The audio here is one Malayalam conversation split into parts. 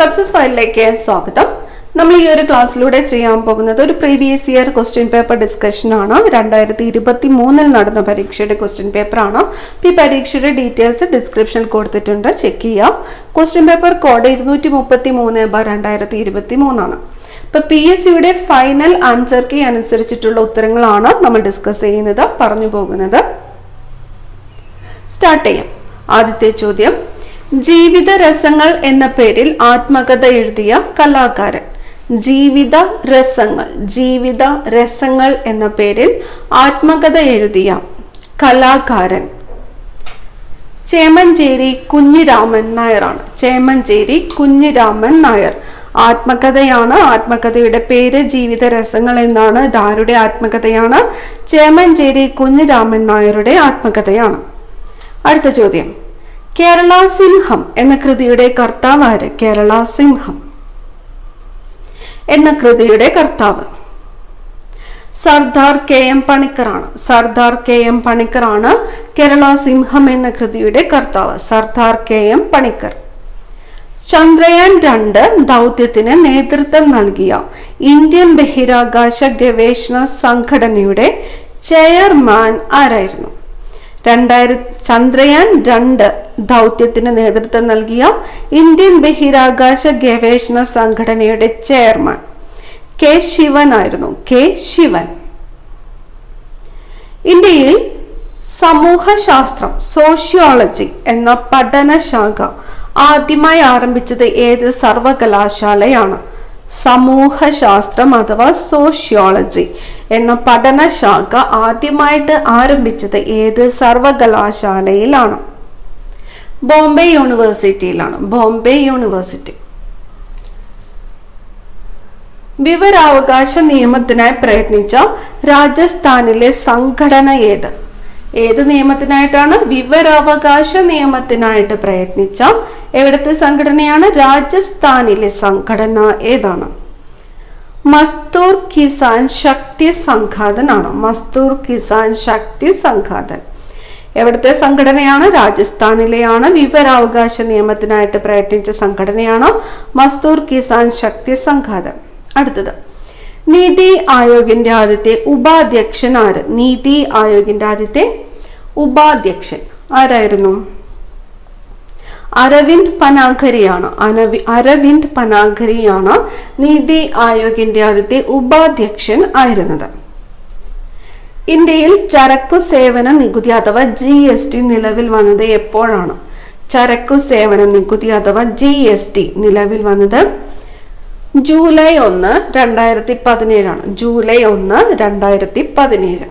സക്സസ് ഫയലിലേക്ക് സ്വാഗതം. നമ്മൾ ഈ ഒരു ക്ലാസ്സിലൂടെ ചെയ്യാൻ പോകുന്നത് ഒരു previous year question paper discussion ആണ്. 2023 നടന്ന പരീക്ഷയുടെ ക്വസ്റ്റ്യൻ പേപ്പർ ആണ്. ഈ പരീക്ഷയുടെ ഡീറ്റെയിൽസ് ഡിസ്ക്രിപ്ഷനിൽ കൊടുത്തിട്ടുണ്ട്, ചെക്ക് ചെയ്യാം. ക്വസ്റ്റ്യൻ പേപ്പർ കോഡ് 233/2023 ആണ്. ഇപ്പൊ PSCയുടെ ഫൈനൽ ആൻസർ കീ അനുസരിച്ചിട്ടുള്ള ഉത്തരങ്ങളാണ് നമ്മൾ ഡിസ്കസ് ചെയ്യുന്നത്, പറഞ്ഞു പോകുന്നത്. സ്റ്റാർട്ട് ചെയ്യാം. ആദ്യത്തെ ചോദ്യം, ജീവിത രസങ്ങൾ എന്ന പേരിൽ ആത്മകഥ എഴുതിയ കലാകാരൻ. ജീവിത രസങ്ങൾ എന്ന പേരിൽ ആത്മകഥ എഴുതിയ കലാകാരൻ ചേമഞ്ചേരി കുഞ്ഞിരാമൻ നായരാണ്. ചേമഞ്ചേരി കുഞ്ഞിരാമൻ നായർ. ആത്മകഥയാണ്. ആത്മകഥയുടെ പേര് ജീവിത രസങ്ങൾ എന്നാണ്. ഇതാരുടെ ആത്മകഥയാണ്? ചേമഞ്ചേരി കുഞ്ഞിരാമൻ നായരുടെ ആത്മകഥയാണ്. അടുത്ത ചോദ്യം, കേരള സിംഹം എന്ന കൃതിയുടെ കർത്താവ് ആര്? കേരള സിംഹം എന്ന കൃതിയുടെ കർത്താവ് സർദാർ KM പണിക്കറാണ്. സർദാർ KM പണിക്കറാണ് കേരള സിംഹം എന്ന കൃതിയുടെ കർത്താവ്. സർദാർ KM പണിക്കർ. ചന്ദ്രയാൻ 2 ദൗത്യത്തിന് നേതൃത്വം നൽകിയ ഇന്ത്യൻ ബഹിരാകാശ ഗവേഷണ സംഘടനയുടെ ചെയർമാൻ ആരായിരുന്നു? ചന്ദ്രയാൻ 2 ദൗത്യത്തിന് നേതൃത്വം നൽകിയ ഇന്ത്യൻ ബഹിരാകാശ ഗവേഷണ സംഘടനയുടെ ചെയർമാൻ K. ശിവൻ ആയിരുന്നു. K. ശിവൻ. ഇന്ത്യയിൽ സമൂഹശാസ്ത്രം സോഷ്യോളജി എന്ന പഠനശാഖ ആദ്യമായി ആരംഭിച്ചത് ഏത് സർവകലാശാലയാണ്? സമൂഹശാസ്ത്രം അഥവാ സോഷ്യോളജി എന്ന പഠനശാഖ ആദ്യമായിട്ട് ആരംഭിച്ചത് ഏത് സർവകലാശാലയിലാണ്? ബോംബെ യൂണിവേഴ്സിറ്റിയിലാണ്. ബോംബെ യൂണിവേഴ്സിറ്റി. വിവരാവകാശ നിയമത്തിനായി പ്രയത്നിച്ച രാജസ്ഥാനിലെ സംഘടന ഏത്? ഏത് നിയമത്തിനായിട്ടാണ്? വിവരാവകാശ നിയമത്തിനായിട്ട് പ്രയത്നിച്ച എവിടത്തെ സംഘടനയാണ്? രാജസ്ഥാനിലെ സംഘടന ഏതാണ്? മസ്തൂർ കിസാൻ ശക്തി സംഘാതൻ ആണ്. മസ്തൂർ കിസാൻ ശക്തി സംഘാതൻ എവിടത്തെ സംഘടനയാണ്? രാജസ്ഥാനിലെയാണ്. വിവരാവകാശ നിയമത്തിനായിട്ട് പ്രയത്നിച്ച സംഘടനയാണ് മസ്തൂർ കിസാൻ ശക്തി സംഘാതൻ. അടുത്തത്, നീതി ആയോഗിന്റെ ആദ്യത്തെ ഉപാധ്യക്ഷൻ ആര്? നീതി ആയോഗിന്റെ ആദ്യത്തെ ഉപാധ്യക്ഷൻ ആരായിരുന്നു? അരവിന്ദ് പനാഗരിയാണ്. അരവിന്ദ് പനാഗരിയാണ് നീതി ആയോഗിന്റെ ആദ്യത്തെ ഉപാധ്യക്ഷൻ ആയിരുന്നത്. ഇന്ത്യയിൽ ചരക്കു സേവന നികുതി അഥവാ GST നിലവിൽ വന്നത് എപ്പോഴാണ്? ചരക്കു സേവന നികുതി അഥവാ GST നിലവിൽ വന്നത് ജൂലൈ 1, 2017 ജൂലൈ 1, 2017.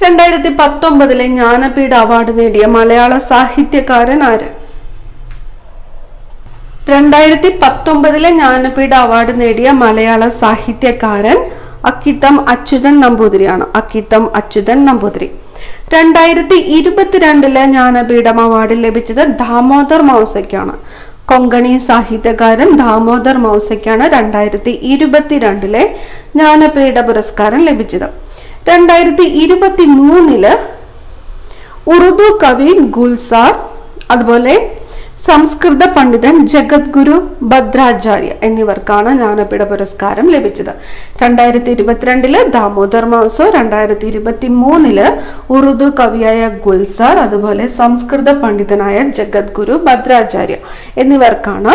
2019 ജ്ഞാനപീഠ അവാർഡ് നേടിയ മലയാള സാഹിത്യകാരൻ ആര്? 2019 ജ്ഞാനപീഠ അവാർഡ് നേടിയ മലയാള സാഹിത്യകാരൻ അക്കിത്തം അച്യുതൻ നമ്പൂതിരിയാണ്. അക്കിത്തം അച്യുതൻ നമ്പൂതിരി. 2022 ജ്ഞാനപീഠം അവാർഡ് ലഭിച്ചത് ദാമോദർ മൗസയ്ക്കാണ്. കൊങ്കണി സാഹിത്യകാരൻ ദാമോദർ മൗസയ്ക്കാണ് 2022 ജ്ഞാനപീഠ പുരസ്കാരം ലഭിച്ചത്. 2023 ഉറുദു കവി ഗുൽസാർ, അതുപോലെ സംസ്കൃത പണ്ഡിതൻ ജഗദ്ഗുരു ഭദ്രാചാര്യ എന്നിവർക്കാണ് ജ്ഞാനപീഠ പുരസ്കാരം ലഭിച്ചത്. 2022 ദാമോദർ മൗസോ, 2023 ഉറുദു കവിയായ ഗുൽസാർ, അതുപോലെ സംസ്കൃത പണ്ഡിതനായ ജഗദ്ഗുരു ഭദ്രാചാര്യ എന്നിവർക്കാണ്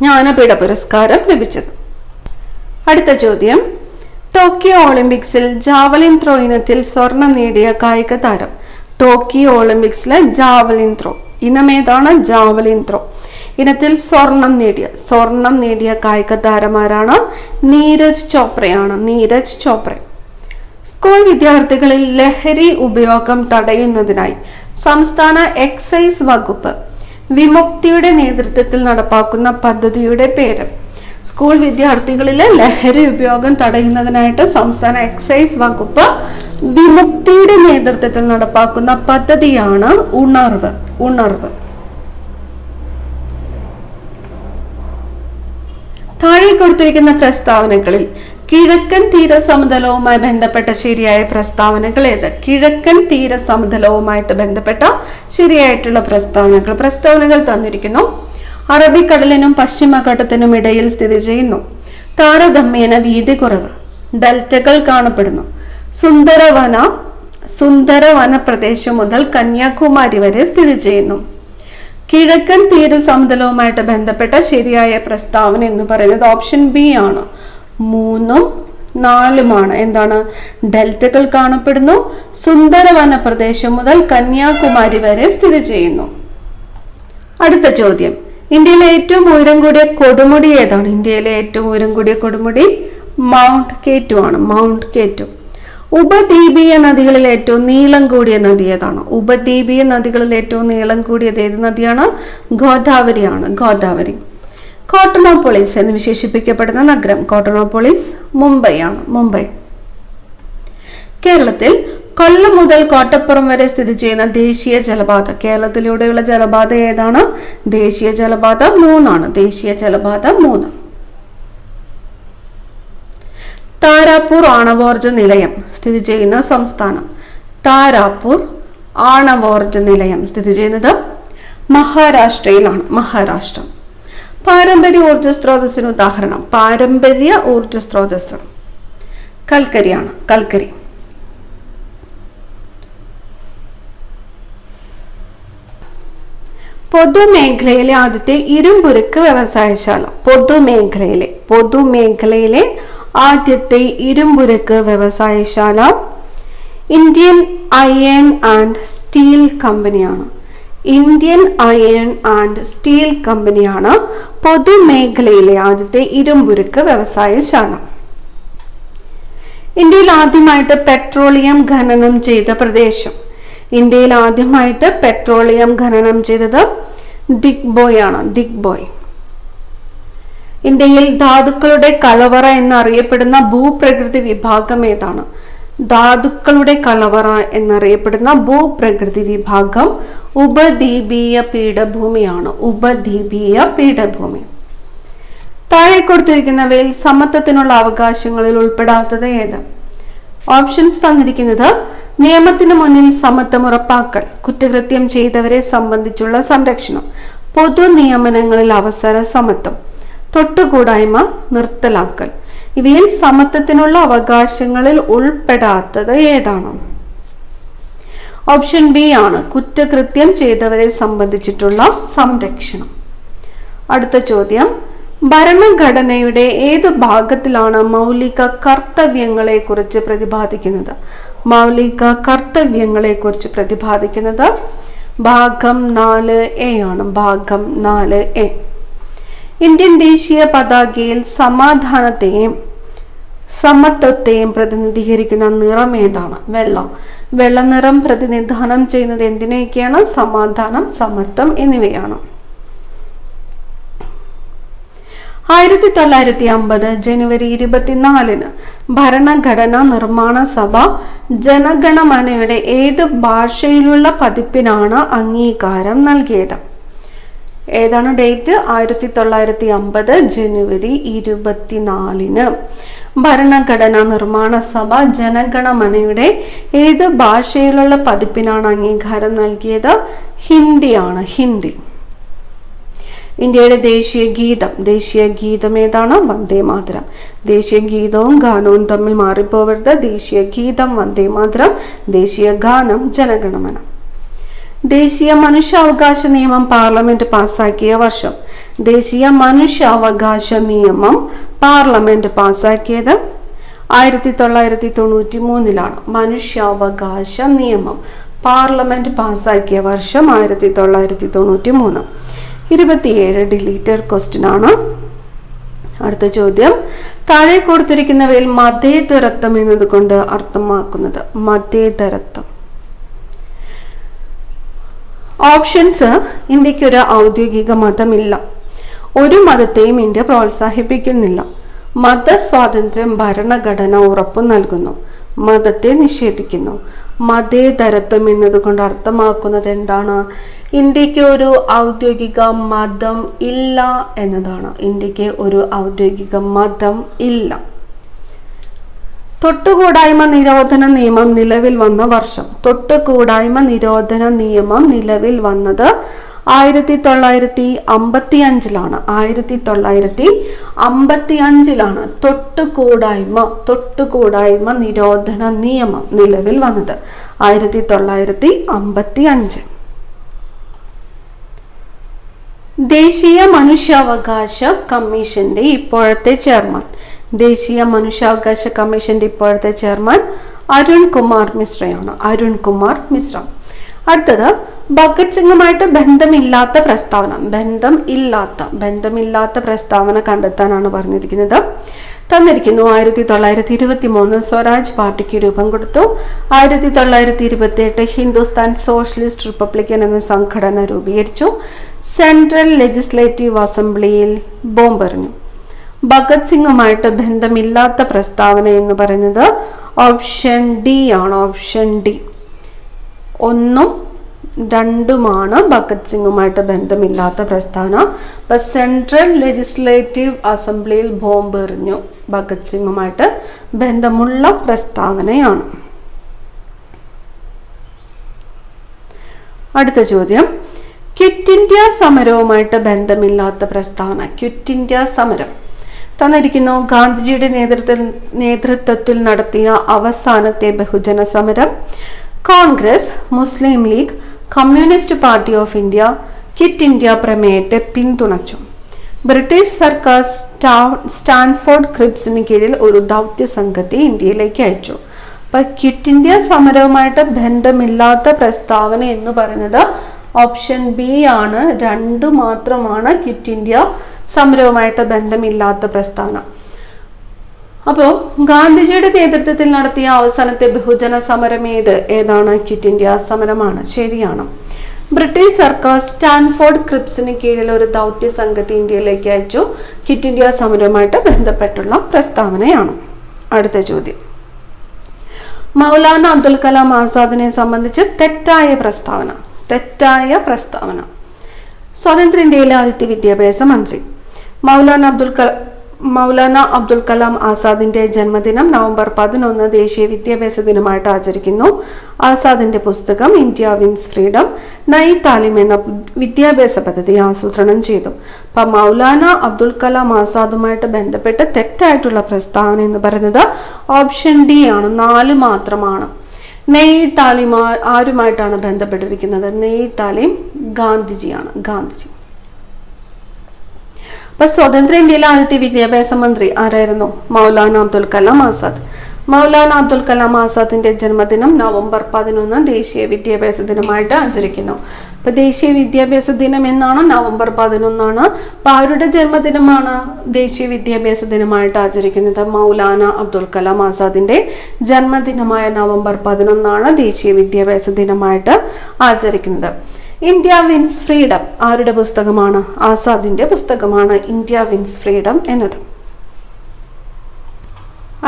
ജ്ഞാനപീഠ പുരസ്കാരം ലഭിച്ചത്. അടുത്ത ചോദ്യം, ടോക്കിയോ ഒളിമ്പിക്സിൽ ജാവലിൻ ത്രോ ഇനത്തിൽ സ്വർണം നേടിയ കായിക താരം. ടോക്കിയോ ഒളിമ്പിക്സിലെ ജാവലിൻ ത്രോ ഇനമേതാണ്? ജാവലിൻ ത്രോ ഇനത്തിൽ സ്വർണം നേടിയ കായിക താരമാരാണ്? നീരജ് ചോപ്രയാണ്. നീരജ് ചോപ്ര. സ്കൂൾ വിദ്യാർത്ഥികളിൽ ലഹരി ഉപയോഗം തടയുന്നതിനായി സംസ്ഥാന എക്സൈസ് വകുപ്പ് വിമുക്തിയുടെ നേതൃത്വത്തിൽ നടപ്പാക്കുന്ന പദ്ധതിയുടെ പേര്. സ്കൂൾ വിദ്യാർത്ഥികളിലെ ലഹരി ഉപയോഗം തടയുന്നതിനായിട്ട് സംസ്ഥാന എക്സൈസ് വകുപ്പ് വിമുക്തിയുടെ നേതൃത്വത്തിൽ നടപ്പാക്കുന്ന പദ്ധതിയാണ് ഉണർവ്. താഴെ കൊടുത്തിരിക്കുന്ന പ്രസ്താവനകളിൽ കിഴക്കൻ തീരസമതലവുമായി ബന്ധപ്പെട്ട ശരിയായ പ്രസ്താവനകൾ ഏത്? കിഴക്കൻ തീരസമതലവുമായിട്ട് ബന്ധപ്പെട്ട ശരിയായിട്ടുള്ള പ്രസ്താവനകൾ തന്നിരിക്കുന്നു. അറബിക്കടലിനും പശ്ചിമഘട്ടത്തിനും ഇടയിൽ സ്ഥിതി ചെയ്യുന്നു. താരതമ്യേന വീതി കുറവ്. ഡെൽറ്റകൾ കാണപ്പെടുന്നു. സുന്ദരവന പ്രദേശം മുതൽ കന്യാകുമാരി വരെ സ്ഥിതി ചെയ്യുന്നു. കിഴക്കൻ തീരസമതലവുമായിട്ട് ബന്ധപ്പെട്ട ശരിയായ പ്രസ്താവന എന്ന് പറയുന്നത് ഓപ്ഷൻ ബി ആണ്. 3ഉം 4ഉമാണ്. എന്താണ്? ഡെൽറ്റകൾ കാണപ്പെടുന്നു. സുന്ദരവന പ്രദേശം മുതൽ കന്യാകുമാരി വരെ സ്ഥിതി ചെയ്യുന്നു. അടുത്ത ചോദ്യം, ഇന്ത്യയിലെ ഏറ്റവും ഉയരം കൂടിയ കൊടുമുടി ഏതാണ്? ഇന്ത്യയിലെ ഏറ്റവും ഉയരം കൂടിയ കൊടുമുടി മൗണ്ട് കെ2 ആണ്. Mount K2. ഉപദ്വീപീയ നദികളിൽ ഏറ്റവും നീളം കൂടിയ നദി ഏതാണ്? ഉപദ്വീപീയ നദികളിൽ ഏറ്റവും നീളം കൂടിയത് ഏത് നദിയാണ്? ഗോദാവരിയാണ്. ഗോദാവരി. കോട്ടണോപോളിസ് എന്ന് വിശേഷിപ്പിക്കപ്പെടുന്ന നഗരം? കോട്ടണോപോളിസ് മുംബൈ ആണ്. മുംബൈ. കേരളത്തിൽ കൊല്ലം മുതൽ കോട്ടപ്പുറം വരെ സ്ഥിതി ചെയ്യുന്ന ദേശീയ ജലപാത? കേരളത്തിലൂടെയുള്ള ജലപാത ഏതാണ്? ദേശീയ ജലപാത 3 ആണ്. ദേശീയ ജലപാത 3. താരാപൂർ ആണവോർജ നിലയം സ്ഥിതി ചെയ്യുന്ന സംസ്ഥാനം? താരാപൂർ ആണവോർജ നിലയം സ്ഥിതി ചെയ്യുന്നത് മഹാരാഷ്ട്രയിലാണ്. മഹാരാഷ്ട്ര. പാരമ്പര്യ ഊർജ സ്രോതസ്സിന് ഉദാഹരണം? പാരമ്പര്യ ഊർജ സ്രോതസ് കൽക്കരിയാണ്. കൽക്കരി. പൊതുമേഖലയിലെ ആദ്യത്തെ ഇരുമ്പുരുക്ക് വ്യവസായശാല? പൊതുമേഖലയിലെ ആദ്യത്തെ ഇരുമ്പുരുക്ക് വ്യവസായശാല ഇന്ത്യൻ അയൺ ആൻഡ് സ്റ്റീൽ കമ്പനിയാണ്. ഇന്ത്യൻ അയൺ ആൻഡ് സ്റ്റീൽ കമ്പനിയാണ് പൊതുമേഖലയിലെ ആദ്യത്തെ ഇരുമ്പുരുക്ക് വ്യവസായശാല. ഇന്ത്യയിൽ ആദ്യമായിട്ട് പെട്രോളിയം ഖനനം ചെയ്ത പ്രദേശം? ഇന്ത്യയിൽ ആദ്യമായിട്ട് പെട്രോളിയം ഖനനം ചെയ്തത് ദിഗ്ബോയ് ആണ്. ദിഗ്ബോയ്. ഇന്ത്യയിൽ ധാതുക്കളുടെ കലവറ എന്നറിയപ്പെടുന്ന ഭൂപ്രകൃതി വിഭാഗം ഏതാണ്? ധാതുക്കളുടെ കലവറ എന്നറിയപ്പെടുന്ന ഭൂപ്രകൃതി വിഭാഗം ഉപദ്വീപീയ പീഠഭൂമിയാണ്. ഉപദ്വീപീയ പീഠഭൂമി. താഴെ കൊടുത്തിരിക്കുന്നവയിൽ സമത്വത്തിനുള്ള അവകാശങ്ങളിൽ ഉൾപ്പെടാത്തത് ഏത്? ഓപ്ഷൻസ് തന്നിരിക്കുന്നത് നിയമത്തിന് മുന്നിൽ സമത്വം ഉറപ്പാക്കൽ, കുറ്റകൃത്യം ചെയ്തവരെ സംബന്ധിച്ചുള്ള സംരക്ഷണം, പൊതു നിയമനങ്ങളിൽ അവസര സമത്വം, തൊട്ടുകൂടായ്മ നിർത്തലാക്കൽ. ഇവയിൽ സമത്വത്തിനുള്ള അവകാശങ്ങളിൽ ഉൾപ്പെടാത്തത് ഏതാണ്? ഓപ്ഷൻ ബി ആണ്. കുറ്റകൃത്യം ചെയ്തവരെ സംബന്ധിച്ചിട്ടുള്ള സംരക്ഷണം. അടുത്ത ചോദ്യം, ഭരണഘടനയുടെ ഏത് ഭാഗത്തിലാണ് മൗലിക കർത്തവ്യങ്ങളെ കുറിച്ച് പ്രതിപാദിക്കുന്നത്? മൗലിക കർത്തവ്യങ്ങളെ കുറിച്ച് പ്രതിപാദിക്കുന്നത് ഭാഗം 4A ആണ്. ഭാഗം 4A. ഇന്ത്യൻ ദേശീയ പതാകയിൽ സമാധാനത്തെയും സമത്വത്തെയും പ്രതിനിധീകരിക്കുന്ന നിറം ഏതാണ്? വെള്ള. വെള്ള നിറം പ്രതിനിധാനം ചെയ്യുന്നത് എന്തിനെയൊക്കെയാണ്? സമാധാനം, സമത്വം എന്നിവയാണ്. 1950 ജനുവരി 24 ഭരണഘടനാ നിർമ്മാണ സഭ ജനഗണമനയുടെ ഏത് ഭാഷയിലുള്ള പതിപ്പിനാണ് അംഗീകാരം നൽകിയത്? ഏതാണ് ഡേറ്റ്? 1950 ജനുവരി 24 ഭരണഘടനാ നിർമ്മാണ സഭ ജനഗണമനയുടെ ഏത് ഭാഷയിലുള്ള പതിപ്പിനാണ് അംഗീകാരം നൽകിയത്? ഹിന്ദിയാണ്. ഹിന്ദി. ഇന്ത്യയുടെ ദേശീയ ഗീതം ഏതാണ്? വന്ദേ മാതരം. ദേശീയ ഗീതവും ഗാനവും തമ്മിൽ മാറിപ്പോവരുത്. ദേശീയ ഗീതം വന്ദേ മാതരം, ദേശീയ ഗാനം ജനഗണമന. ദേശീയ മനുഷ്യാവകാശ നിയമം പാർലമെന്റ് പാസാക്കിയ വർഷം? ദേശീയ മനുഷ്യാവകാശ നിയമം പാർലമെന്റ് പാസാക്കിയത് 1993 മനുഷ്യാവകാശ നിയമം പാർലമെന്റ് പാസാക്കിയ വർഷം 1993. 27 ഡിലീറ്റഡ് ക്വസ്റ്റ്യൻ ആണ്. അടുത്ത ചോദ്യം, താഴെ കൊടുത്തിരിക്കുന്നവയിൽ മതേതരത്വം എന്നതുകൊണ്ട് അർത്ഥമാക്കുന്നത്? മതേതരത്വം. ഓപ്ഷൻസ്: ഇന്ത്യക്ക് ഒരു ഔദ്യോഗിക മതമില്ല, ഒരു മതത്തെയും ഇന്ത്യ പ്രോത്സാഹിപ്പിക്കുന്നില്ല, മതസ്വാതന്ത്ര്യം ഭരണഘടന ഉറപ്പു നൽകുന്നു, മതത്തെ നിഷേധിക്കുന്നു. മതേതരത്വം എന്നതുകൊണ്ട് അർത്ഥമാക്കുന്നത് എന്താണ്? ഇന്ത്യക്ക് ഒരു ഔദ്യോഗിക മതം ഇല്ല എന്നതാണ്. ഇന്ത്യക്ക് ഒരു ഔദ്യോഗിക മതം ഇല്ല. തൊട്ടുകൂടായ്മ നിരോധന നിയമം നിലവിൽ വന്ന വർഷം? തൊട്ടുകൂടായ്മ നിരോധന നിയമം നിലവിൽ വന്നത് 1955 1955 തൊട്ടുകൂടായ്മ നിരോധന നിയമം നിലവിൽ വന്നത്. 1955. ദേശീയ മനുഷ്യാവകാശ കമ്മീഷന്റെ ഇപ്പോഴത്തെ ചെയർമാൻ അരുൺ കുമാർ മിശ്രയാണ്. അടുത്തത് ഭഗത് സിംഗുമായിട്ട് ബന്ധമില്ലാത്ത പ്രസ്താവന കണ്ടെത്താനാണ് പറഞ്ഞിരിക്കുന്നത്. തന്നിരിക്കുന്നു. 1923 സ്വരാജ് പാർട്ടിക്ക് രൂപം കൊടുത്തു. 1928 ഹിന്ദുസ്ഥാൻ സോഷ്യലിസ്റ്റ് റിപ്പബ്ലിക്കൻ എന്ന സംഘടന രൂപീകരിച്ചു. സെൻട്രൽ ലെജിസ്ലേറ്റീവ് അസംബ്ലിയിൽ ബോംബെറിഞ്ഞു. ഭഗത് സിംഗുമായിട്ട് ബന്ധമില്ലാത്ത പ്രസ്താവന എന്ന് പറയുന്നത് ഓപ്ഷൻ ഡി ആണ്. ഓപ്ഷൻ ഡി 1 2 ഭഗത് സിംഗുമായിട്ട് ബന്ധമില്ലാത്ത പ്രസ്താവന. അപ്പൊ സെൻട്രൽ ലെജിസ്ലേറ്റീവ് അസംബ്ലിയിൽ ബോംബ് എറിഞ്ഞു ഭഗത് സിംഗുമായിട്ട് ബന്ധമുള്ള പ്രസ്താവനയാണ്. അടുത്ത ചോദ്യം, ക്വിറ്റ് ഇന്ത്യ സമരവുമായിട്ട് ബന്ധമില്ലാത്ത പ്രസ്താവന. ക്വിറ്റ് ഇന്ത്യ സമരം തന്നിരിക്കുന്നു. ഗാന്ധിജിയുടെ നേതൃത്വത്തിൽ നടത്തിയ അവസാനത്തെ ബഹുജന സമരം. കോൺഗ്രസ്, മുസ്ലിം ലീഗ്, കമ്മ്യൂണിസ്റ്റ് പാർട്ടി ഓഫ് ഇന്ത്യ ക്വിറ്റ് ഇന്ത്യ പ്രമേയത്തെ പിന്തുണച്ചു. ബ്രിട്ടീഷ് സർക്കാർ സ്റ്റാൻഫോർഡ് ക്രിബ്സിന് കീഴിൽ ഒരു ദൗത്യ സംഘത്തെ ഇന്ത്യയിലേക്ക് അയച്ചു. അപ്പൊ ക്വിറ്റ് ഇന്ത്യ സമരവുമായിട്ട് ബന്ധമില്ലാത്ത പ്രസ്താവന എന്ന് പറയുന്നത് ഓപ്ഷൻ ബി ആണ്. 2 മാത്രമാണ് ക്വിറ്റ് ഇന്ത്യ സമരവുമായിട്ട് ബന്ധമില്ലാത്ത പ്രസ്താവന. അപ്പോൾ ഗാന്ധിജിയുടെ നേതൃത്വത്തിൽ നടത്തിയ അവസാനത്തെ ബഹുജന സമരം ഏതാണ്? ക്വിറ്റ് ഇന്ത്യ സമരമാണ്. ശരിയാണ്. ബ്രിട്ടീഷ് സർക്കാർ സ്റ്റാൻഫോർഡ് ക്രിബ്സിന് കീഴിൽ ഒരു ദൗത്യ സംഘത്തെ ഇന്ത്യയിലേക്ക് അയച്ചു. ക്വിറ്റ് ഇന്ത്യ സമരവുമായിട്ട് ബന്ധപ്പെട്ടുള്ള പ്രസ്താവനയാണ്. അടുത്ത ചോദ്യം, മൗലാന അബ്ദുൽ കലാം ആസാദിനെ സംബന്ധിച്ച് തെറ്റായ പ്രസ്താവന. സ്വതന്ത്ര ഇന്ത്യയിലെ ആദ്യത്തെ വിദ്യാഭ്യാസ മന്ത്രി. മൗലാന അബ്ദുൽ കലാം ആസാദിന്റെ ജന്മദിനം നവംബർ 11 ദേശീയ വിദ്യാഭ്യാസ ദിനമായിട്ട് ആചരിക്കുന്നു. ആസാദിന്റെ പുസ്തകം ഇന്ത്യ വിൻസ് ഫ്രീഡം നയി താലിം എന്ന വിദ്യാഭ്യാസ പദ്ധതി ആസൂത്രണം ചെയ്തു. അപ്പൊ മൗലാന അബ്ദുൽ കലാം ആസാദുമായിട്ട് ബന്ധപ്പെട്ട് തെറ്റായിട്ടുള്ള പ്രസ്താവന എന്ന് പറയുന്നത് ഓപ്ഷൻ ഡി ആണ്. 4 മാത്രമാണ്. നയി താലിം ആരുമായിട്ടാണ് ബന്ധപ്പെട്ടിരിക്കുന്നത്? നയി താലിം ഗാന്ധിജിയാണ്. അപ്പൊ സ്വതന്ത്ര ഇന്ത്യയിലെ ആദ്യത്തെ വിദ്യാഭ്യാസ മന്ത്രി ആരായിരുന്നു? മൗലാന അബ്ദുൽ കലാം ആസാദ്. മൗലാന അബ്ദുൽ കലാം ആസാദിന്റെ ജന്മദിനം നവംബർ 11 ദേശീയ വിദ്യാഭ്യാസ ദിനമായിട്ട് ആചരിക്കുന്നു. അപ്പൊ ദേശീയ വിദ്യാഭ്യാസ ദിനം എന്നാണ്? നവംബർ 11. അപ്പൊ ആരുടെ ജന്മദിനമാണ് ദേശീയ വിദ്യാഭ്യാസ ദിനമായിട്ട് ആചരിക്കുന്നത്? മൗലാന അബ്ദുൽ കലാം ആസാദിന്റെ ജന്മദിനമായ നവംബർ 11 ദേശീയ വിദ്യാഭ്യാസ ദിനമായിട്ട് ആചരിക്കുന്നത്. ഇന്ത്യ വിൻസ് ഫ്രീഡം ആരുടെ പുസ്തകമാണ്? ആസാദിന്റെ പുസ്തകമാണ് ഇന്ത്യ വിൻസ് ഫ്രീഡം എന്നത്.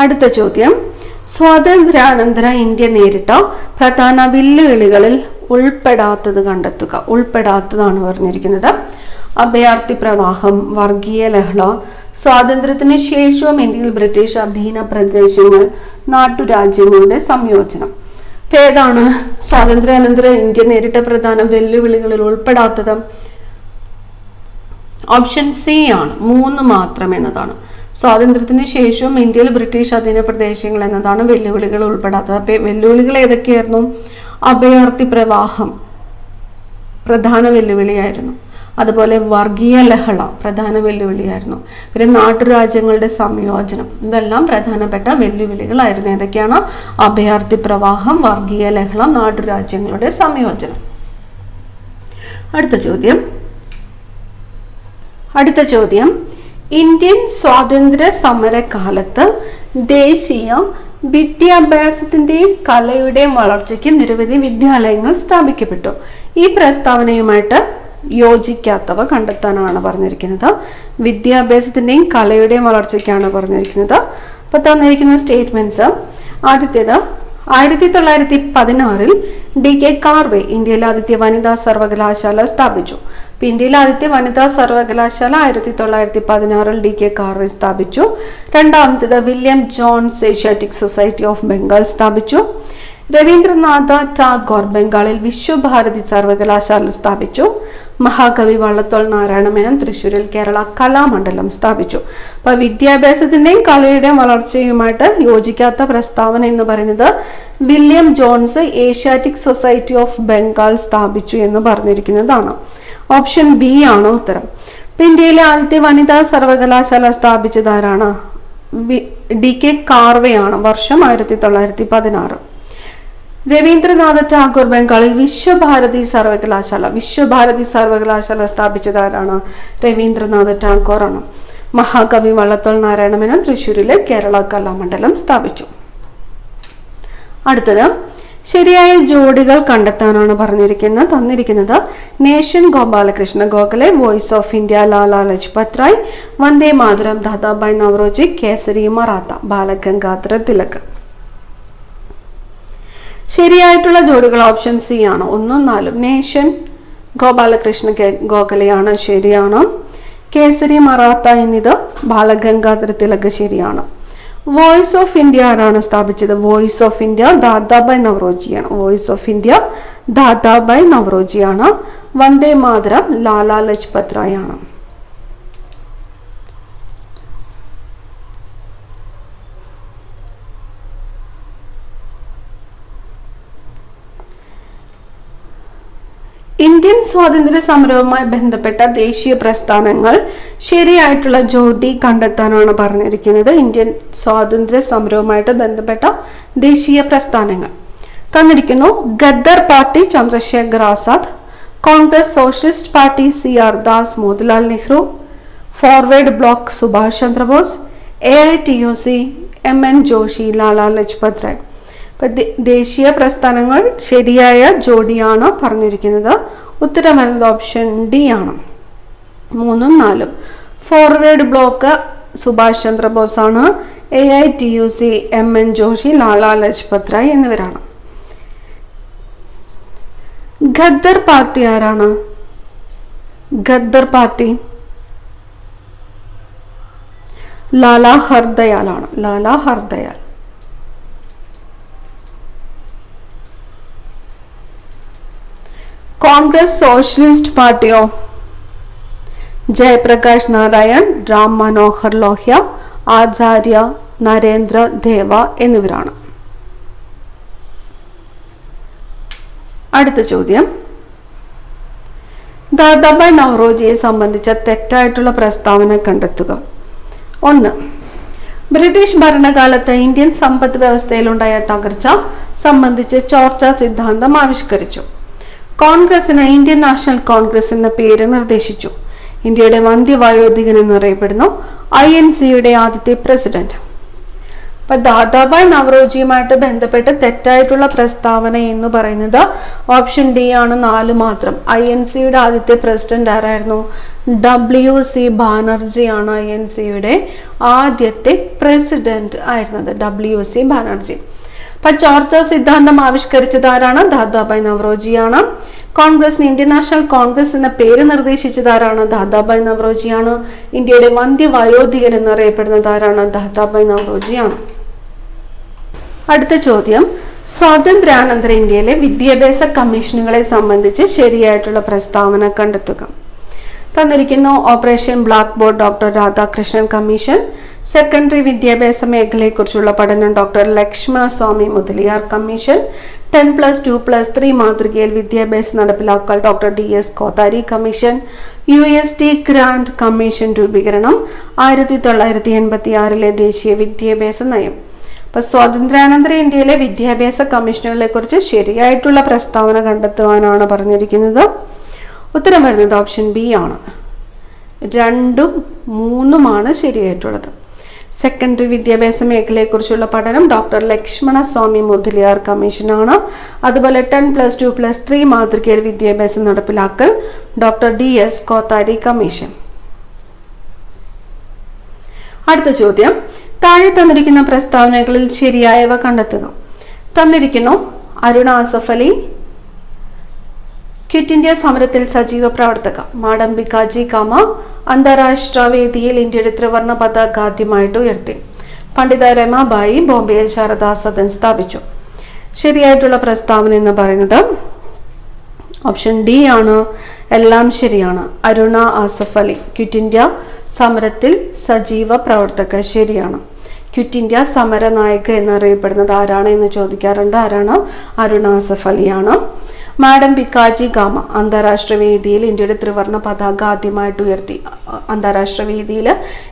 അടുത്ത ചോദ്യം, സ്വാതന്ത്ര്യാനന്തര ഇന്ത്യ നേരിട്ട പ്രധാന വെല്ലുവിളികളിൽ ഉൾപ്പെടാത്തത് കണ്ടെത്തുക. ഉൾപ്പെടാത്തതാണ് പറഞ്ഞിരിക്കുന്നത്. അഭയാർത്ഥി പ്രവാഹം, വർഗീയ ലഹള, സ്വാതന്ത്ര്യത്തിന് ശേഷവും ഇന്ത്യയിൽ ബ്രിട്ടീഷ് അധീന പ്രദേശങ്ങൾ, നാട്ടുരാജ്യങ്ങളുടെ സംയോജനം. ഏതാണ് സ്വാതന്ത്ര്യാനന്തര ഇന്ത്യ നേരിട്ട പ്രധാന വെല്ലുവിളികളിൽ ഉൾപ്പെടാത്തത്? ഓപ്ഷൻ സി ആണ്. 3 മാത്രം എന്നതാണ്. സ്വാതന്ത്ര്യത്തിന് ശേഷവും ഇന്ത്യയിൽ ബ്രിട്ടീഷ് അധീന പ്രദേശങ്ങൾ എന്നതാണ് വെല്ലുവിളികൾ ഉൾപ്പെടാത്തത്. അപ്പൊ വെല്ലുവിളികൾ ഏതൊക്കെയായിരുന്നു? അഭയാർത്ഥി പ്രവാഹം പ്രധാന വെല്ലുവിളിയായിരുന്നു. അതുപോലെ വർഗീയ ലഹള പ്രധാന വെല്ലുവിളിയായിരുന്നു. പിന്നെ നാട്ടുരാജ്യങ്ങളുടെ സംയോജനം, ഇതെല്ലാം പ്രധാനപ്പെട്ട വെല്ലുവിളികളായിരുന്നു. ഏതൊക്കെയാണ്? അഭയാർത്ഥി പ്രവാഹം, വർഗീയ ലഹള, നാട്ടുരാജ്യങ്ങളുടെ സംയോജനം. അടുത്ത ചോദ്യം, ഇന്ത്യൻ സ്വാതന്ത്ര്യ സമരകാലത്ത് ദേശീയ വിദ്യാഭ്യാസത്തിന്റെയും കലയുടെയും വളർച്ചയ്ക്ക് നിരവധി വിദ്യാലയങ്ങൾ സ്ഥാപിക്കപ്പെട്ടു. ഈ പ്രസ്താവനയുമായിട്ട് യോജിക്കാത്തവ കണ്ടെത്താനാണ് പറഞ്ഞിരിക്കുന്നത്. വിദ്യാഭ്യാസത്തിന്റെയും കലയുടെയും വളർച്ചയ്ക്കാണ് പറഞ്ഞിരിക്കുന്നത്. അപ്പൊ തന്നിരിക്കുന്ന സ്റ്റേറ്റ്മെന്റ്സ്, ആദ്യത്തേത് 1916 DK കാർവേ ഇന്ത്യയിലെ ആദ്യത്തെ വനിതാ സർവകലാശാല സ്ഥാപിച്ചു. ഇന്ത്യയിലെ ആദ്യത്തെ വനിതാ സർവകലാശാല 1916 DK കാർവേ സ്ഥാപിച്ചു. രണ്ടാമത്തേത് William Jones Asiatic society of Bengal സ്ഥാപിച്ചു. രവീന്ദ്രനാഥ ടാഗോർ ബംഗാളിൽ വിശ്വഭാരതി സർവകലാശാല സ്ഥാപിച്ചു. മഹാകവി വള്ളത്തോൾ നാരായണ മേനോൻ തൃശ്ശൂരിൽ കേരള കലാമണ്ഡലം സ്ഥാപിച്ചു. അപ്പൊ വിദ്യാഭ്യാസത്തിന്റെയും കലയുടെയും വളർച്ചയുമായിട്ട് യോജിക്കാത്ത പ്രസ്താവന എന്ന് പറയുന്നത് William Jones Asiatic society of Bengal സ്ഥാപിച്ചു എന്ന് പറഞ്ഞിരിക്കുന്നതാണ്. ഓപ്ഷൻ ബി ആണ് ഉത്തരം. ഇന്ത്യയിലെ ആദ്യത്തെ വനിതാ സർവകലാശാല സ്ഥാപിച്ചതാരാണ്? DK കാർവെയാണ്. വർഷം 1916. രവീന്ദ്രനാഥ ടാഗോർ ബംഗാളിൽ വിശ്വഭാരതി സർവകലാശാല സ്ഥാപിച്ചതാരാണ്? രവീന്ദ്രനാഥ ടാഗോർ ആണ്. മഹാകവി വള്ളത്തോൾ നാരായണ മേനോൻ തൃശ്ശൂരിലെ കേരള കലാമണ്ഡലം സ്ഥാപിച്ചു. അടുത്തത് ശരിയായ ജോഡികൾ കണ്ടെത്താനാണ് തന്നിരിക്കുന്നത്. Nation Gopalakrishna Gokhale, voice of India Lala Lajpat Rai, Vande Mataram Dadabhai Naoroji, Kesari Maratha Balagangadhara Tilak. ശരിയായിട്ടുള്ള ജോഡികൾ ഓപ്ഷൻ സി ആണ്. 1ഉം 4ഉം. നേഷൻ ഗോപാലകൃഷ്ണ ഗോഖലെയാണ് ശരിയാണ്. കേസരി മറാത്ത എന്നിത് ബാലഗംഗാധര തിലക് ശരിയാണ്. വോയിസ് ഓഫ് ഇന്ത്യ ആരാണ് സ്ഥാപിച്ചത്? വോയിസ് ഓഫ് ഇന്ത്യ ദാദാഭായ് നവറോജിയാണ്. വന്ദേ മാതരം ലാലാ ലജ്പത് റായ് ആണ്. ഇന്ത്യൻ സ്വാതന്ത്ര്യ സമരവുമായി ബന്ധപ്പെട്ട ദേശീയ പ്രസ്ഥാനങ്ങൾ ശരിയായിട്ടുള്ള ജോഡി കണ്ടെത്താനാണ് പറഞ്ഞിരിക്കുന്നത്. ഇന്ത്യൻ സ്വാതന്ത്ര്യ സമരവുമായിട്ട് ബന്ധപ്പെട്ട ദേശീയ പ്രസ്ഥാനങ്ങൾ തന്നിരിക്കുന്നു. Ghadar party Chandrashekhar Azad, Congress socialist party CR Das Motilal Nehru, forward bloc Subhash Chandrabose, AITUC MN Joshi, Lala Lajpat Rai. ദേശീയ പ്രസ്ഥാനങ്ങൾ ശരിയായ ജോഡിയാണ് പറഞ്ഞിരിക്കുന്നത്. ഉത്തരം വരുന്നത് ഓപ്ഷൻ ഡി ആണ്. 3ഉം 4ഉം. ഫോർവേഡ് ബ്ലോക്ക് സുഭാഷ് ചന്ദ്രബോസ് ആണ്. AITUC MN ജോഷി, ലാലാ ലജ്പത് റായ് എന്നിവരാണ്. ഖദ്ദർ പാർട്ടി ആരാണ്? ഖദ്ദർ പാർട്ടി ലാലാ ഹർദയാൽ ആണ്. ലാലാ ഹർദയാൽ. കോൺഗ്രസ് സോഷ്യലിസ്റ്റ് പാർട്ടിയോ? ജയപ്രകാശ് നാരായൺ, രാം മനോഹർ ലോഹ്യ, ആചാര്യ നരേന്ദ്ര ദേവ എന്നിവരാണ്. അടുത്ത ചോദ്യം, ദാദാഭായ് നവറോജിയെ സംബന്ധിച്ച തെറ്റായിട്ടുള്ള പ്രസ്താവന കണ്ടെത്തുക. 1. ബ്രിട്ടീഷ് ഭരണകാലത്ത് ഇന്ത്യൻ സമ്പദ് വ്യവസ്ഥയിലുണ്ടായ തകർച്ച സംബന്ധിച്ച് ചോർച്ചാ സിദ്ധാന്തം ആവിഷ്കരിച്ചു. കോൺഗ്രസിന് ഇന്ത്യൻ നാഷണൽ കോൺഗ്രസ് എന്ന പേര് നിർദ്ദേശിച്ചു. ഇന്ത്യയുടെ വന്ധ്യവയോധികൻ എന്നറിയപ്പെടുന്നു. INCയുടെ ആദ്യത്തെ പ്രസിഡന്റ്. അപ്പൊ ദാദാഭായ് നവറോജിയുമായിട്ട് ബന്ധപ്പെട്ട് തെറ്റായിട്ടുള്ള പ്രസ്താവന എന്ന് പറയുന്നത് ഓപ്ഷൻ ഡി ആണ്. 4 മാത്രം. INCയുടെ ആദ്യത്തെ പ്രസിഡന്റ് ആരായിരുന്നു? WC ബാനർജി ആണ് INCയുടെ ആദ്യത്തെ പ്രസിഡന്റ് ആയിരുന്നത്. WC ബാനർജി. അപ്പൊ ചോർച്ചാ സിദ്ധാന്തം ആവിഷ്കരിച്ചത് ആരാണ്? ദാദാഭായ് നവറോജിയാണ്. കോൺഗ്രസിന് ഇന്ത്യൻ നാഷണൽ കോൺഗ്രസ് എന്ന പേര് നിർദ്ദേശിച്ചത് ആരാണ്? ദാദാഭായ് നവറോജിയാണ്. ഇന്ത്യയുടെ വന്ധ്യവയോധികൻ എന്നറിയപ്പെടുന്നത് ആരാണ്? ദാദാഭായ് നവറോജിയാണ്. അടുത്ത ചോദ്യം, സ്വാതന്ത്ര്യാനന്തര ഇന്ത്യയിലെ വിദ്യാഭ്യാസ കമ്മീഷനുകളെ സംബന്ധിച്ച് ശരിയായിട്ടുള്ള പ്രസ്താവന കണ്ടെത്തുക. തന്നിരിക്കുന്നു. Operation black board doctor Radhakrishnan commission, secondary വിദ്യാഭ്യാസ മേഖലയെക്കുറിച്ചുള്ള പഠനം ഡോക്ടർ ലക്ഷ്മണ സ്വാമി മുതലിയാർ കമ്മീഷൻ, 10+2+3 മാതൃകയിൽ വിദ്യാഭ്യാസം നടപ്പിലാക്കൽ doctor DS Kothari commission, UST grant commission രൂപീകരണം 1986 ദേശീയ വിദ്യാഭ്യാസ നയം. അപ്പൊ സ്വാതന്ത്ര്യാനന്തര ഇന്ത്യയിലെ വിദ്യാഭ്യാസ കമ്മീഷനുകളെ കുറിച്ച് ശരിയായിട്ടുള്ള പ്രസ്താവന കണ്ടെത്തുവാനാണ് പറഞ്ഞിരിക്കുന്നത്. ഉത്തരം വരുന്നത് ഓപ്ഷൻ ബി ആണ്. 2ഉം 3ഉമാണ് ശരിയായിട്ടുള്ളത്. സെക്കൻഡറി വിദ്യാഭ്യാസ മേഖലയെക്കുറിച്ചുള്ള പഠനം ഡോക്ടർ ലക്ഷ്മണ സ്വാമി മുതലിയാർ കമ്മീഷനാണ്. അതുപോലെ 10+2+3 മാതൃകയിൽ വിദ്യാഭ്യാസം നടപ്പിലാക്കൽ ഡോക്ടർ DS കോത്താരി കമ്മീഷൻ. അടുത്ത ചോദ്യം, താഴെ തന്നിരിക്കുന്ന പ്രസ്താവനകളിൽ ശരിയായവ കണ്ടെത്തുക. തന്നിരിക്കുന്നു. അരുണ ആസഫ് അലി ക്വിറ്റ് ഇന്ത്യ സമരത്തിൽ സജീവ പ്രവർത്തക. മാഡംബിക ജി കാമ അന്താരാഷ്ട്ര വേദിയിൽ ഇന്ത്യയുടെ ത്രിവർണ്ണ പതാക ആദ്യമായിട്ട് ഉയർത്തി. പണ്ഡിത രമാബായി ബോംബെയിൽ ശാരദാ സദൻ സ്ഥാപിച്ചു. ശരിയായിട്ടുള്ള പ്രസ്താവന എന്ന് പറയുന്നത് ഓപ്ഷൻ ഡി ആണ്. എല്ലാം ശരിയാണ്. അരുണ ആസഫ് അലി ക്വിറ്റ് ഇന്ത്യ സമരത്തിൽ സജീവ പ്രവർത്തക. ശരിയാണ്. ക്വിറ്റ് ഇന്ത്യ സമര നായിക എന്നറിയപ്പെടുന്നത് ആരാണ് എന്ന് ചോദിക്കാറുണ്ട്. ആരാണ്? അരുണ ആസഫ് അലിയാണ്. മാഡം ഭിക്കാജി ഗാമ അന്താരാഷ്ട്ര വേദിയിൽ ഇന്ത്യയുടെ ത്രിവർണ്ണ പതാക ആദ്യമായിട്ട് ഉയർത്തി. അന്താരാഷ്ട്ര വേദിയിൽ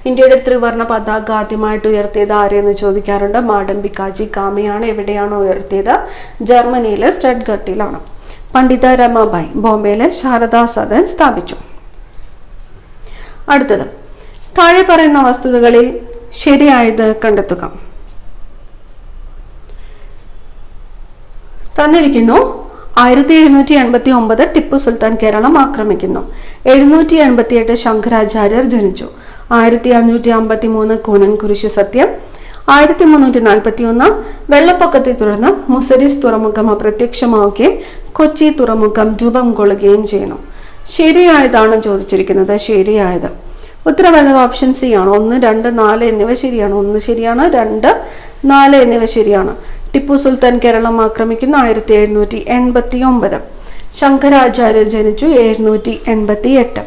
ഇന്ത്യയുടെ ത്രിവർണ്ണ പതാക ആദ്യമായിട്ട് ഉയർത്തിയത് ആരെന്ന് ചോദിക്കാറുണ്ട്. മാഡം ഭിക്കാജി ഗാമയാണ്. എവിടെയാണ് ഉയർത്തിയത്? ജർമ്മനിയിലെ സ്റ്റഡ്ഗട്ടിലാണ്. പണ്ഡിത രമാബായി ബോംബെയിലെ ശാരദാ സദൻ സ്ഥാപിച്ചു. അടുത്തത്, താഴെ പറയുന്ന വസ്തുതകളിൽ ശരിയായത് കണ്ടെത്തുക. തന്നിരിക്കുന്നു. 1789 ടിപ്പു സുൽത്താൻ കേരളം ആക്രമിക്കുന്നു. 788 ശങ്കരാചാര്യർ ജനിച്ചു. 1553 കൂനൻ കുരിശു സത്യം. 1341 വെള്ളപ്പൊക്കത്തെ തുടർന്ന് മുസരിസ് തുറമുഖം അപ്രത്യക്ഷമാവുകയും കൊച്ചി തുറമുഖം രൂപം കൊള്ളുകയും ചെയ്യുന്നു. ശരിയായതാണ് ചോദിച്ചിരിക്കുന്നത്. ശരിയായത് ഉത്തരം വരുന്നത് ഓപ്ഷൻ സി ആണ്. 1, 2, 4 എന്നിവ ശരിയാണ്. 1 ശരിയാണ്, 2, 4 എന്നിവ ശരിയാണ്. ടിപ്പു സുൽത്താൻ കേരളം ആക്രമിക്കുന്ന 1789. ശങ്കരാചാര്യർ ജനിച്ചു 788.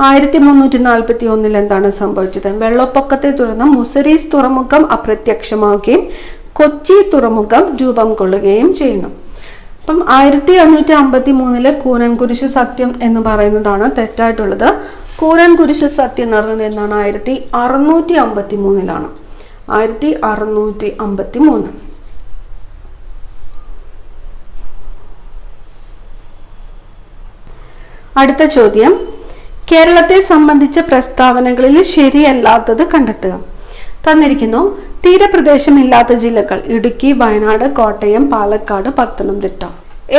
1341 എന്താണ് സംഭവിച്ചത്? വെള്ളപ്പൊക്കത്തെ തുടർന്ന് മുസരീസ് തുറമുഖം അപ്രത്യക്ഷമാവുകയും കൊച്ചി തുറമുഖം രൂപം കൊള്ളുകയും ചെയ്യുന്നു. അപ്പം 1553 കൂനൻ കുരിശ് സത്യം എന്ന് പറയുന്നതാണ് തെറ്റായിട്ടുള്ളത്. കൂനൻ കുരിശ് സത്യം നടന്നത് എന്നാണ്? 1653. 1653. അടുത്ത ചോദ്യം, കേരളത്തെ സംബന്ധിച്ച പ്രസ്താവനകളിൽ ശരിയല്ലാത്തത് കണ്ടെത്തുക. തന്നിരിക്കുന്നു. തീരപ്രദേശമില്ലാത്ത ജില്ലകൾ ഇടുക്കി, വയനാട്, കോട്ടയം, പാലക്കാട്, പത്തനംതിട്ട.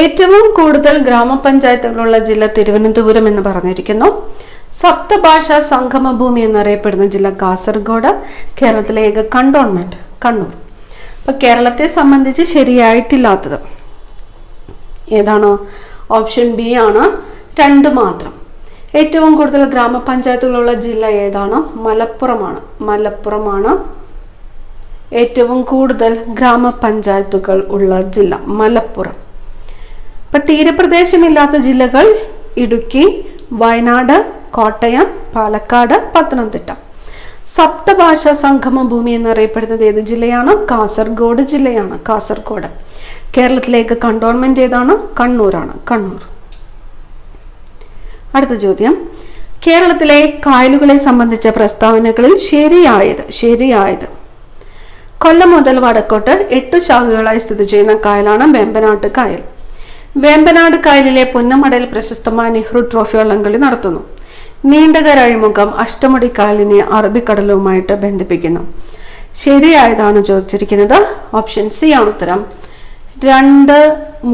ഏറ്റവും കൂടുതൽ ഗ്രാമപഞ്ചായത്തുകളുള്ള ജില്ല തിരുവനന്തപുരം എന്ന് പറഞ്ഞിരിക്കുന്നു. സപ്തഭാഷാ സംഗമഭൂമി എന്നറിയപ്പെടുന്ന ജില്ല കാസർഗോഡ്. കേരളത്തിലെ ഏക കണ്ടോൺമെന്റ് കണ്ണൂർ. അപ്പൊ കേരളത്തെ സംബന്ധിച്ച് ശരിയായിട്ടില്ലാത്തത് ഏതാണോ? ഓപ്ഷൻ ബി ആണ്. 2 മാത്രം. ഏറ്റവും കൂടുതൽ ഗ്രാമപഞ്ചായത്തുകളുള്ള ജില്ല ഏതാണ്? മലപ്പുറമാണ്. മലപ്പുറമാണ് ഏറ്റവും കൂടുതൽ ഗ്രാമപഞ്ചായത്തുകൾ ഉള്ള ജില്ല. മലപ്പുറം. ഇപ്പൊ തീരപ്രദേശമില്ലാത്ത ജില്ലകൾ ഇടുക്കി, വയനാട്, കോട്ടയം, പാലക്കാട്, പത്തനംതിട്ട. സപ്തഭാഷാ സംഗമ ഭൂമി എന്നറിയപ്പെടുന്നത് ഏത് ജില്ലയാണ്? കാസർഗോഡ് ജില്ലയാണ്. കാസർഗോഡ്. കേരളത്തിലേക്ക് കണ്ടോൺമെന്റ് ഏതാണ്? കണ്ണൂരാണ്. കണ്ണൂർ. അടുത്ത ചോദ്യം, കേരളത്തിലെ കായലുകളെ സംബന്ധിച്ച പ്രസ്താവനകളിൽ ശരിയായത്. കൊല്ലം മുതൽ വടക്കോട്ട് 8 ശാഖകളായി സ്ഥിതി ചെയ്യുന്ന കായലാണ് വേമ്പനാട്ട് കായൽ. വേമ്പനാട് കായലിലെ പുന്നമടയിൽ പ്രശസ്തമായ നെഹ്റു ട്രോഫി വള്ളംകളി നടത്തുന്നു. നീണ്ടകര അഴിമുഖം അഷ്ടമുടി കായലിനെ അറബിക്കടലുമായിട്ട് ബന്ധിപ്പിക്കുന്നു. ശരിയായതാണ് ചോദിച്ചിരിക്കുന്നത്. ഓപ്ഷൻ സി ആണ് ഉത്തരം. 2,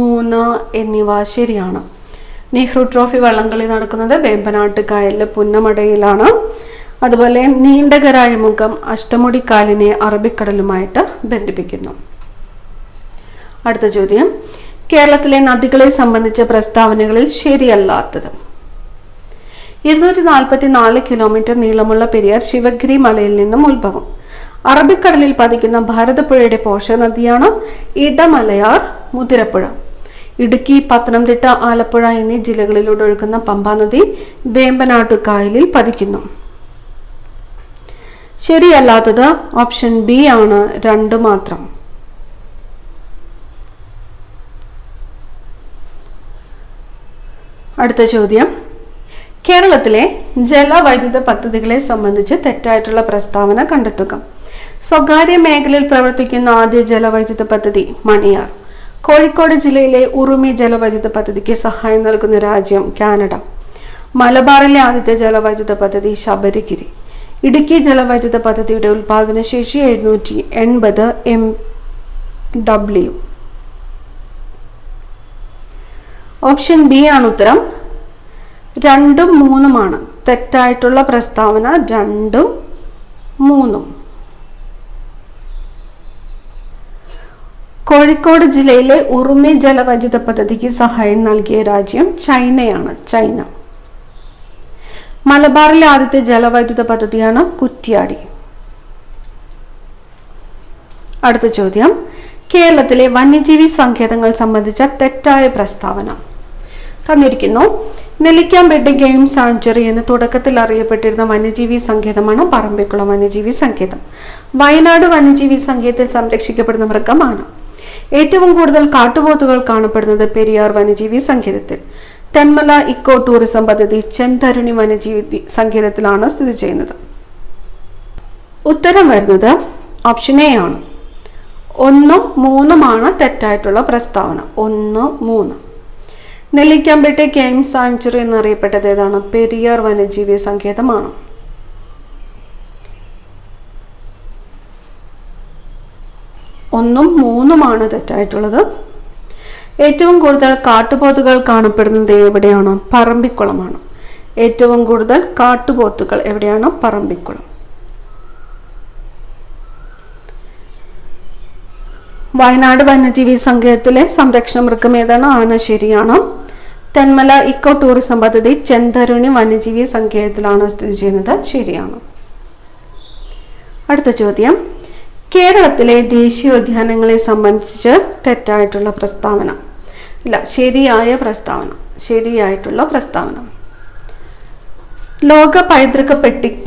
3 എന്നിവ ശരിയാണ്. നെഹ്റു ട്രോഫി വള്ളംകളി നടക്കുന്നത് വേമ്പനാട്ട് കായലിലെ പുന്നമടയിലാണ്. അതുപോലെ നീണ്ടകര അഴിമുഖം അഷ്ടമുടി കായലിനെ അറബിക്കടലുമായിട്ട് ബന്ധിപ്പിക്കുന്നു. അടുത്ത ചോദ്യം, കേരളത്തിലെ നദികളെ സംബന്ധിച്ച പ്രസ്താവനകളിൽ ശരിയല്ലാത്തത്. 244 കിലോമീറ്റർ നീളമുള്ള പെരിയാർ ശിവഗിരി മലയിൽ നിന്നും ഉത്ഭവം. അറബിക്കടലിൽ പതിക്കുന്ന ഭാരതപ്പുഴയുടെ പോഷക നദിയാണ് ഇടമലയാർ, മുതിരപ്പുഴ. ഇടുക്കി, പത്തനംതിട്ട, ആലപ്പുഴ എന്നീ ജില്ലകളിലൂടെ ഒഴുകുന്ന പമ്പാ നദി വേമ്പനാട്ടു കായലിൽ പതിക്കുന്നു. ശരിയല്ലാത്തത് ഓപ്ഷൻ ബി ആണ്. 2 മാത്രം. അടുത്ത ചോദ്യം, കേരളത്തിലെ ജലവൈദ്യുത പദ്ധതികളെ സംബന്ധിച്ച് തെറ്റായിട്ടുള്ള പ്രസ്താവന കണ്ടെത്തുക. സ്വകാര്യ മേഖലയിൽ പ്രവർത്തിക്കുന്ന ആദ്യ ജലവൈദ്യുത പദ്ധതി മണിയാർ. കോഴിക്കോട് ജില്ലയിലെ ഉറുമി ജലവൈദ്യുത പദ്ധതിക്ക് സഹായം നൽകുന്ന രാജ്യം കാനഡ. മലബാറിലെ ആദ്യത്തെ ജലവൈദ്യുത പദ്ധതി ശബരിഗിരി. ഇടുക്കി ജലവൈദ്യുത പദ്ധതിയുടെ ഉൽപാദനശേഷി 780 MW. ഓപ്ഷൻ ബി ആണ് ഉത്തരം. 2, 3 തെറ്റായിട്ടുള്ള പ്രസ്താവന. 2, 3. കോഴിക്കോട് ജില്ലയിലെ ഉറുമി ജലവൈദ്യുത പദ്ധതിക്ക് സഹായം നൽകിയ രാജ്യം ചൈനയാണ്. ചൈന. മലബാറിലെ ആദ്യത്തെ ജലവൈദ്യുത പദ്ധതിയാണ് കുറ്റ്യാടി. അടുത്ത ചോദ്യം, കേരളത്തിലെ വന്യജീവി സങ്കേതങ്ങൾ സംബന്ധിച്ച തെറ്റായ പ്രസ്താവന. തന്നിരിക്കുന്നു. നെല്ലിക്കാമ്പെട്ട് ഗെയിം സാങ്ച്വറി എന്ന് തുടക്കത്തിൽ അറിയപ്പെട്ടിരുന്ന വന്യജീവി സങ്കേതമാണ് പറമ്പിക്കുളം വന്യജീവി സങ്കേതം. വയനാട് വന്യജീവി സങ്കേതത്തിൽ സംരക്ഷിക്കപ്പെടുന്ന മൃഗമാണ്. ഏറ്റവും കൂടുതൽ കാട്ടുപോത്തുകൾ കാണപ്പെടുന്നത് പെരിയാർ വന്യജീവി സങ്കേതത്തിൽ. തെന്മല ഇക്കോ ടൂറിസം പദ്ധതി ചെന്തരുണി വന്യജീവി സങ്കേതത്തിലാണ് സ്ഥിതി ചെയ്യുന്നത്. ഉത്തരം വരുന്നത് ഓപ്ഷൻ എ ആണ്. 1, 3 തെറ്റായിട്ടുള്ള പ്രസ്താവന. 1, 3. നെല്ലിക്കാമ്പെട്ട് ഗെയിം സാങ്ച്വറി എന്നറിയപ്പെട്ടത് ഏതാണ്? പെരിയാർ വന്യജീവി സങ്കേതമാണ്. 1, 3 തെറ്റായിട്ടുള്ളത്. ഏറ്റവും കൂടുതൽ കാട്ടുപോത്തുകൾ കാണപ്പെടുന്നത് എവിടെയാണ്? പറമ്പിക്കുളമാണ്. ഏറ്റവും കൂടുതൽ കാട്ടുപോത്തുകൾ എവിടെയാണ്? പറമ്പിക്കുളം. വയനാട് വന്യജീവി സങ്കേതത്തിലെ സംരക്ഷണ മൃഗം ഏതാണ്? ആന. ശരിയാണ്. തെന്മല ഇക്കോ ടൂറിസം പദ്ധതി ചെന്തരുണി വന്യജീവി സങ്കേതത്തിലാണ് സ്ഥിതി ചെയ്യുന്നത്. ശരിയാണ്. അടുത്ത ചോദ്യം, കേരളത്തിലെ ദേശീയോദ്യാനങ്ങളെ സംബന്ധിച്ച് തെറ്റായിട്ടുള്ള പ്രസ്താവന. ഇല്ല, ശരിയായിട്ടുള്ള പ്രസ്താവന. ലോക പൈതൃക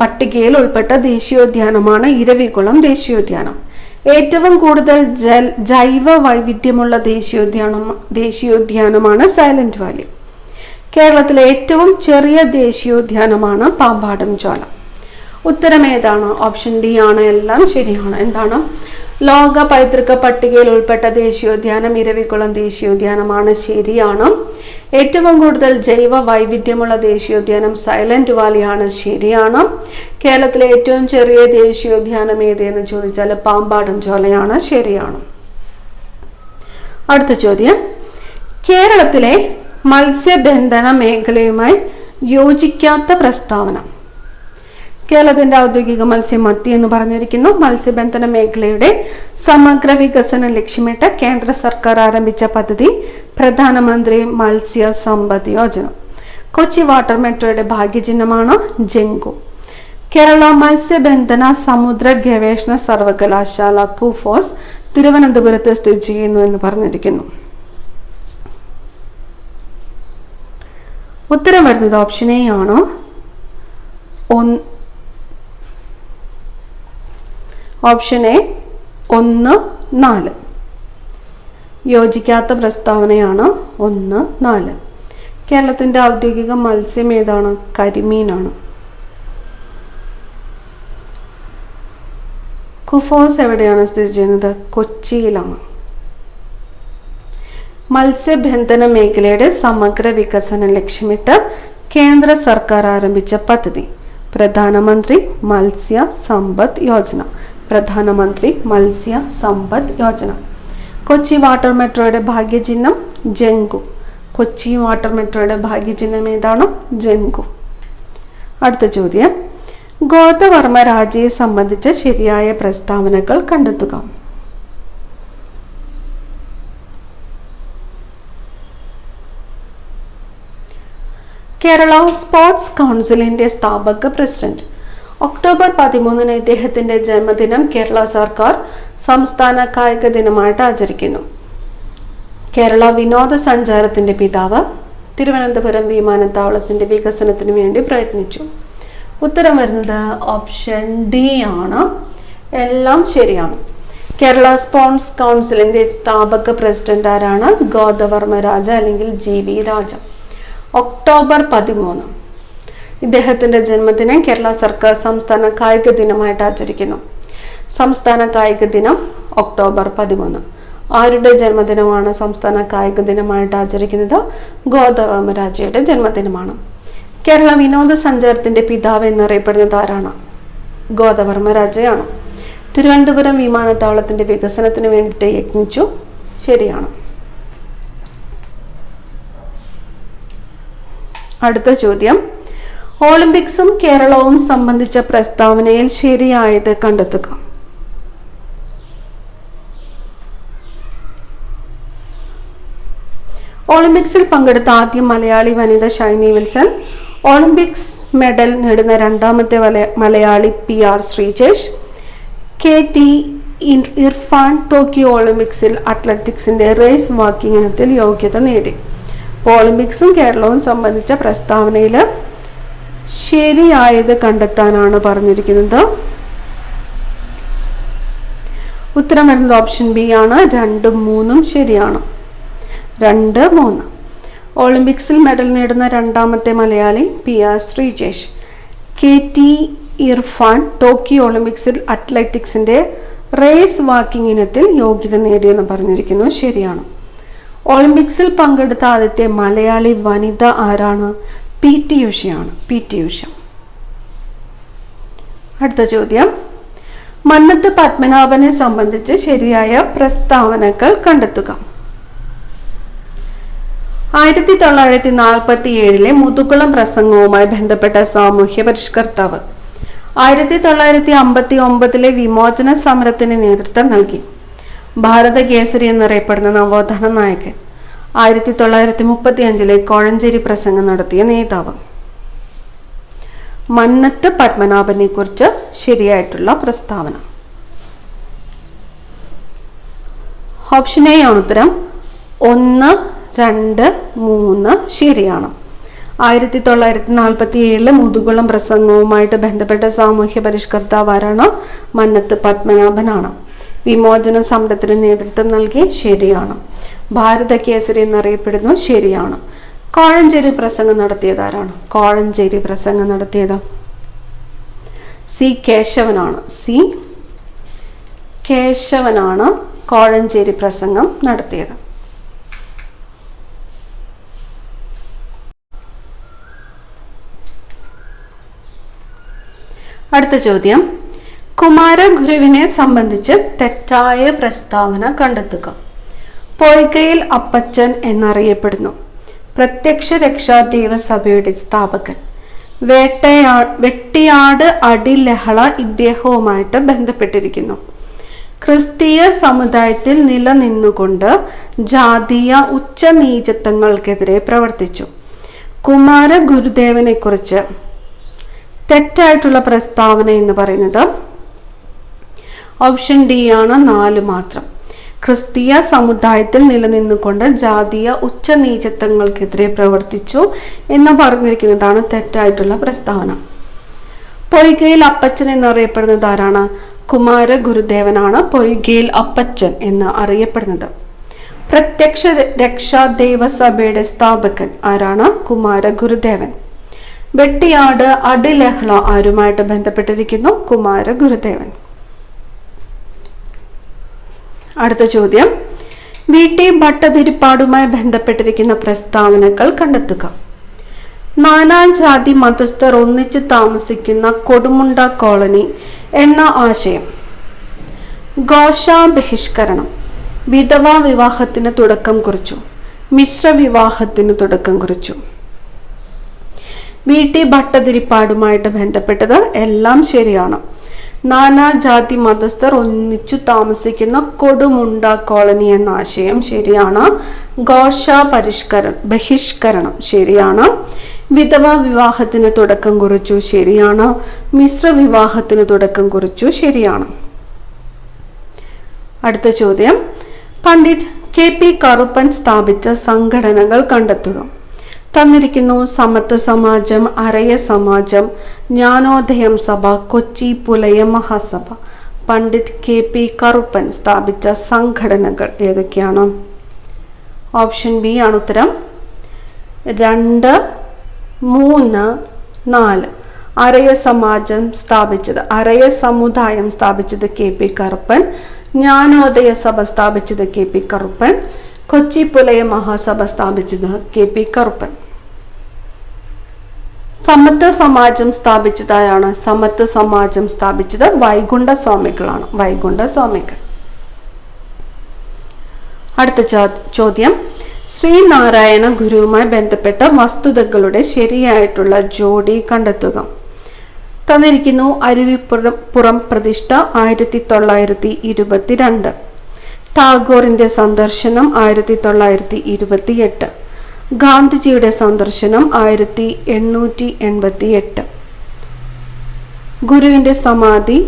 പട്ടികയിൽ ഉൾപ്പെട്ട ദേശീയോദ്യാനമാണ് ഇരവികുളം ദേശീയോദ്യാനം. ഏറ്റവും കൂടുതൽ ജൈവ വൈവിധ്യമുള്ള ദേശീയോദ്യാനമാണ് സൈലന്റ് വാലി. കേരളത്തിലെ ഏറ്റവും ചെറിയ ദേശീയോദ്യാനമാണ് പാമ്പാടും ചോല. ഉത്തരം ഏതാണ്? ഓപ്ഷൻ ഡി ആണ്. എല്ലാം ശരിയാണ്. എന്താണ്? ലോക പൈതൃക പട്ടികയിൽ ഉൾപ്പെട്ട ദേശീയോദ്യാനം ഇരവികുളം ദേശീയോദ്യാനമാണ്. ശരിയാണ്. ഏറ്റവും കൂടുതൽ ജൈവ വൈവിധ്യമുള്ള ദേശീയോദ്യാനം സൈലന്റ് വാലിയാണ്. ശരിയാണ്. കേരളത്തിലെ ഏറ്റവും ചെറിയ ദേശീയോദ്യാനം ഏതെന്ന് ചോദിച്ചാൽ പാമ്പാടും ചോലയാണ്. ശരിയാണ്. അടുത്ത ചോദ്യം, കേരളത്തിലെ മത്സ്യബന്ധന മേഖലയുമായി യോജിക്കാത്ത പ്രസ്താവന. കേരളത്തിന്റെ ഔദ്യോഗിക മത്സ്യം മത്തി എന്ന് പറഞ്ഞിരിക്കുന്നു. മത്സ്യബന്ധന മേഖലയുടെ സമഗ്ര വികസനം ലക്ഷ്യമിട്ട് കേന്ദ്ര സർക്കാർ ആരംഭിച്ച പദ്ധതി പ്രധാനമന്ത്രി മത്സ്യ സമ്പദ് യോജന. കൊച്ചി വാട്ടർ മെട്രോയുടെ ഭാഗ്യചിഹ്നമാണ് ജംഗു. കേരള മത്സ്യബന്ധന സമുദ്ര ഗവേഷണ സർവകലാശാല കുഫോസ് തിരുവനന്തപുരത്ത് സ്ഥിതി ചെയ്യുന്നു എന്ന് പറഞ്ഞിരിക്കുന്നു. ഉത്തരം വരുന്നത് ഓപ്ഷൻ എ ആണ്. Option A 1, 4. യോജിക്കാത്ത പ്രസ്താവനയാണ് 1, 4. കേരളത്തിന്റെ ഔദ്യോഗിക മത്സ്യം ഏതാണ്? കരിമീനാണ്. കുഫോസ് എവിടെയാണ് സ്ഥിതി ചെയ്യുന്നത്? കൊച്ചിയിലാണ്. മത്സ്യബന്ധന മേഖലയുടെ സമഗ്ര വികസനം ലക്ഷ്യമിട്ട് കേന്ദ്ര സർക്കാർ ആരംഭിച്ച പദ്ധതി പ്രധാനമന്ത്രി മത്സ്യ സമ്പദ് യോജന. പ്രധാനമന്ത്രി മത്സ്യ സമ്പദ് യോജന. കൊച്ചി വാട്ടർ മെട്രോയുടെ ഭാഗ്യചിഹ്നം ജംഗു. കൊച്ചി വാട്ടർ മെട്രോയുടെ ഭാഗ്യചിഹ്നം ഏതാണ്? ജംഗു. അടുത്ത ചോദ്യം, ഗോദവർമ്മ രാജയെ സംബന്ധിച്ച ശരിയായ പ്രസ്താവനകൾ കണ്ടെത്തുക. കേരള സ്പോർട്സ് കൗൺസിലിന്റെ സ്ഥാപക പ്രസിഡന്റ്. ഒക്ടോബർ 13 ഇദ്ദേഹത്തിന്റെ ജന്മദിനം കേരള സർക്കാർ സംസ്ഥാന കായിക ദിനമായിട്ട് ആചരിക്കുന്നു. കേരള വിനോദസഞ്ചാരത്തിന്റെ പിതാവ്. തിരുവനന്തപുരം വിമാനത്താവളത്തിന്റെ വികസനത്തിന് വേണ്ടി പ്രയത്നിച്ചു. ഉത്തരം വരുന്നത് ഓപ്ഷൻ ഡി ആണ്. എല്ലാം ശരിയാണ്. കേരള സ്പോർട്സ് കൗൺസിലിന്റെ സ്ഥാപക പ്രസിഡന്റ് ആരാണ്? ഗോദവർമ്മ രാജ അല്ലെങ്കിൽ GV രാജ. ഒക്ടോബർ 13 ഇദ്ദേഹത്തിന്റെ ജന്മദിനം കേരള സർക്കാർ സംസ്ഥാന കായിക ദിനമായിട്ട് ആചരിക്കുന്നു. സംസ്ഥാന കായിക ദിനം ഒക്ടോബർ 13. ആരുടെ ജന്മദിനമാണ് സംസ്ഥാന കായിക ദിനമായിട്ട് ആചരിക്കുന്നത്? ഗോദവർമ്മ രാജയുടെ ജന്മദിനമാണ്. കേരള വിനോദസഞ്ചാരത്തിന്റെ പിതാവ് എന്നറിയപ്പെടുന്നത് ആരാണ്? ഗോദവർമ്മ രാജയാണ്. തിരുവനന്തപുരം വിമാനത്താവളത്തിന്റെ വികസനത്തിന് വേണ്ടിയിട്ട് യത്നിച്ചു. ശരിയാണ്. അടുത്ത ചോദ്യം, ഒളിമ്പിക്സും കേരളവും സംബന്ധിച്ച പ്രസ്താവനയിൽ ശരിയായത് കണ്ടെത്തുക. ഒളിമ്പിക്സിൽ പങ്കെടുത്ത ആദ്യ മലയാളി വനിത ഷൈനി വിൽസൺ. ഒളിമ്പിക്സ് മെഡൽ നേടുന്ന രണ്ടാമത്തെ Malayali PR Sreejesh. KT Irfan Tokyo ഒളിമ്പിക്സിൽ അത്ലറ്റിക്സിന്റെ റേസ് വാക്കിംഗ് ഇനത്തിൽ യോഗ്യത നേടി. ഒളിമ്പിക്സും കേരളവും സംബന്ധിച്ച പ്രസ്താവനയിൽ ശരിയായത് കണ്ടെത്താനാണ് പറഞ്ഞിരിക്കുന്നത്. ഉത്തരം വരുന്നത് ഓപ്ഷൻ ബി ആണ്. 2, 3 ശരിയാണ്. 2, 3. ഒളിമ്പിക്സിൽ മെഡൽ നേടുന്ന രണ്ടാമത്തെ Malayali PR Sreejesh. KT Irfan Tokyo ഒളിമ്പിക്സിൽ അത്ലറ്റിക്സിന്റെ റേസ് വാക്കിംഗ് ഇനത്തിൽ യോഗ്യത നേടിയെന്ന് പറഞ്ഞിരിക്കുന്നു. ശരിയാണ്. ഒളിമ്പിക്സിൽ പങ്കെടുത്ത ആദ്യത്തെ മലയാളി വനിത ആരാണ്? PT ഉഷയാണ്. PT ഉഷ. അടുത്ത ചോദ്യം, മന്നത്ത് പത്മനാഭനെ സംബന്ധിച്ച് ശരിയായ പ്രസ്താവനകൾ കണ്ടെത്തുക. 1947 മുതുകുളം പ്രസംഗവുമായി ബന്ധപ്പെട്ട സാമൂഹ്യ പരിഷ്കർത്താവ്. 1959 വിമോചന സമരത്തിന് നേതൃത്വം നൽകി. ഭാരത കേസരി എന്നറിയപ്പെടുന്ന നവോത്ഥാന നായകൻ. 1935 കോഴഞ്ചേരി പ്രസംഗം നടത്തിയ നേതാവ്. മന്നത്ത് പത്മനാഭനെ കുറിച്ച് ശരിയായിട്ടുള്ള പ്രസ്താവന. ഓപ്ഷൻ എ ആണ് ഉത്തരം. 1, 2, 3 ശരിയാണ്. 1947 മുതുകുളം പ്രസംഗവുമായിട്ട് ബന്ധപ്പെട്ട സാമൂഹ്യ പരിഷ്കർത്താവ് ആരാണ്? മന്നത്ത് പത്മനാഭനാണ്. വിമോചന സമരത്തിന് നേതൃത്വം നൽകി. ശരിയാണ്. ഭാരത കേസരി എന്നറിയപ്പെടുന്നു. ശരിയാണ്. കോഴഞ്ചേരി പ്രസംഗം നടത്തിയത് ആരാണ്? കോഴഞ്ചേരി പ്രസംഗം നടത്തിയത് C. കേശവനാണ്. C. കേശവനാണ് കോഴഞ്ചേരി പ്രസംഗം നടത്തിയത്. അടുത്ത ചോദ്യം, കുമാരഗുരുവിനെ സംബന്ധിച്ച് തെറ്റായ പ്രസ്താവന കണ്ടെത്തുക. പൊയ്കയിൽ അപ്പച്ചൻ എന്നറിയപ്പെടുന്നു. പ്രത്യക്ഷ രക്ഷാ ദേവസഭയുടെ സ്ഥാപകൻ. വെട്ടിയാട് അടിലഹള ഇദ്ദേഹവുമായിട്ട് ബന്ധപ്പെട്ടിരിക്കുന്നു. ക്രിസ്തീയ സമുദായത്തിൽ നിലനിന്നുകൊണ്ട് ജാതീയ ഉച്ചനീചത്വങ്ങൾക്കെതിരെ പ്രവർത്തിച്ചു. കുമാരഗുരുദേവനെ കുറിച്ച് തെറ്റായിട്ടുള്ള പ്രസ്താവന എന്ന് പറയുന്നത് ഓപ്ഷൻ ഡി ആണ്. 4 മാത്രം. ക്രിസ്തീയ സമുദായത്തിൽ നിലനിന്നുകൊണ്ട് ജാതീയ ഉച്ചനീചത്വങ്ങൾക്കെതിരെ പ്രവർത്തിച്ചു എന്ന് പറഞ്ഞിരിക്കുന്നതാണ് തെറ്റായിട്ടുള്ള പ്രസ്താവന. പൊയ്കയിൽ അപ്പച്ചൻ എന്നറിയപ്പെടുന്നത് ആരാണ്? കുമാരഗുരുദേവനാണ് പൊയ്കയിൽ അപ്പച്ചൻ എന്ന് അറിയപ്പെടുന്നത്. പ്രത്യക്ഷ രക്ഷാ ദേവസഭയുടെ സ്ഥാപകൻ ആരാണ്? കുമാരഗുരുദേവൻ. വെട്ടിയാട് അടിലഹള ആരുമായിട്ട് ബന്ധപ്പെട്ടിരിക്കുന്നു? കുമാരഗുരുദേവൻ. അടുത്ത ചോദ്യം, VT ഭട്ടതിരിപ്പാടുമായി ബന്ധപ്പെട്ടിരിക്കുന്ന പ്രസ്താവനകൾ കണ്ടെത്തുക. നാനാജാതി മതസ്ഥർ ഒന്നിച്ചു താമസിക്കുന്ന കൊടുമുണ്ട കോളനി എന്ന ആശയം. ഘോഷ ബഹിഷ്കരണം. വിധവാ വിവാഹത്തിന് തുടക്കം കുറിച്ചു. മിശ്ര വിവാഹത്തിന് തുടക്കം കുറിച്ചു. VT ഭട്ടതിരിപ്പാടുമായിട്ട് ബന്ധപ്പെട്ടത് എല്ലാം ശരിയാണ്. നാനാജാതി മതസ്ഥർ ഒന്നിച്ചു താമസിക്കുന്ന കൊടുമുണ്ട കോളനി എന്ന ആശയം ശരിയാണ്. ഘോഷ ബഹിഷ്കരണം ശരിയാണ്. വിധവാ വിവാഹത്തിന് തുടക്കം കുറിച്ചു ശരിയാണ്. മിശ്ര വിവാഹത്തിന് തുടക്കം കുറിച്ചു ശരിയാണ്. അടുത്ത ചോദ്യം, പണ്ഡിറ്റ് KP കറുപ്പൻ സ്ഥാപിച്ച സംഘടനകൾ കണ്ടെത്തുക. തന്നിരിക്കുന്നു. സമത്വ സമാജം, അരയ സമാജം, ജ്ഞാനോദയം സഭ, കൊച്ചി പുലയ മഹാസഭ. പണ്ഡിറ്റ് KP കറുപ്പൻ സ്ഥാപിച്ച സംഘടനകൾ ഏതൊക്കെയാണ്? ഓപ്ഷൻ ബി ആണ് ഉത്തരം. 2, 3, 4. അരയ സമാജം സ്ഥാപിച്ചത്, അരയ സമുദായം സ്ഥാപിച്ചത് KP കറുപ്പൻ. ജ്ഞാനോദയ സഭ സ്ഥാപിച്ചത് KP കറുപ്പൻ. കൊച്ചി പുലയ മഹാസഭ സ്ഥാപിച്ചത് KP കറുപ്പൻ. സമത്വ സമാജം സ്ഥാപിച്ചതായാണ്? സമത്വ സമാജം സ്ഥാപിച്ചത് വൈകുണ്ഠ സ്വാമികളാണ്. വൈകുണ്ഠ സ്വാമികൾ. അടുത്ത ചോദ്യം, ശ്രീനാരായണ ഗുരുവുമായി ബന്ധപ്പെട്ട വസ്തുതകളുടെ ശരിയായിട്ടുള്ള ജോഡി കണ്ടെത്തുക. തന്നിരിക്കുന്നു. അരുവിപ്പുറം പ്രതിഷ്ഠ 1922. ടാഗോറിന്റെ സന്ദർശനം 1928. ഗാന്ധിജിയുടെ സന്ദർശനം 1888. ഗുരുവിന്റെ സമാധി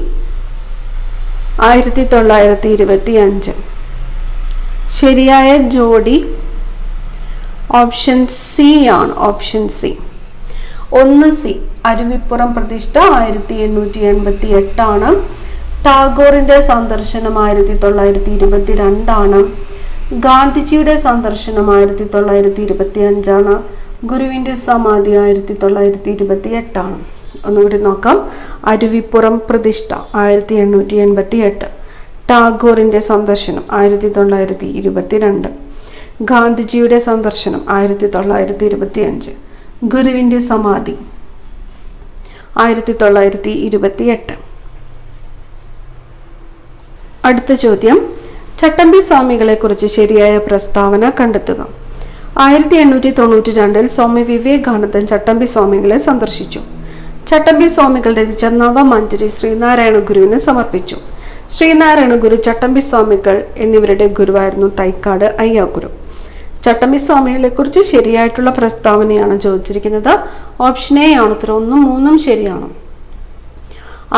1925. ശരിയായ ജോഡി ഓപ്ഷൻ സി ആണ്. Option C. 1C അരുവിപ്പുറം പ്രതിഷ്ഠ 1888 ആണ്. ടാഗോറിന്റെ സന്ദർശനം 1922 ആണ്. ഗാന്ധിജിയുടെ സന്ദർശനം 1925 ആണ്. ഗുരുവിന്റെ സമാധി 1928 ആണ്. ഒന്നുകൂടി നോക്കാം. അരുവിപ്പുറം പ്രതിഷ്ഠ 1888, ടാഗോറിന്റെ സന്ദർശനം 1922, ഗാന്ധിജിയുടെ സന്ദർശനം 1925, ഗുരുവിന്റെ സമാധി 1928. അടുത്ത ചോദ്യം, ചട്ടമ്പി സ്വാമികളെ കുറിച്ച് ശരിയായ പ്രസ്താവന കണ്ടെത്തുക. 1892 സ്വാമി വിവേകാനന്ദൻ ചട്ടമ്പി സ്വാമികളെ സന്ദർശിച്ചു. ചട്ടമ്പി സ്വാമികൾ രചിച്ച നവമഞ്ജരി ശ്രീനാരായണ ഗുരുവിന് സമർപ്പിച്ചു. ശ്രീനാരായണ ഗുരു, ചട്ടമ്പി സ്വാമികൾ എന്നിവരുടെ ഗുരുവായിരുന്നു തൈക്കാട് അയ്യാഗുരു. ചട്ടമ്പി സ്വാമികളെ കുറിച്ച് ശരിയായിട്ടുള്ള പ്രസ്താവനയാണ് ചോദിച്ചിരിക്കുന്നത്. ഓപ്ഷൻ എ ആണ് ഉത്തരം. 1ഉം 3ഉം ശരിയാണ്.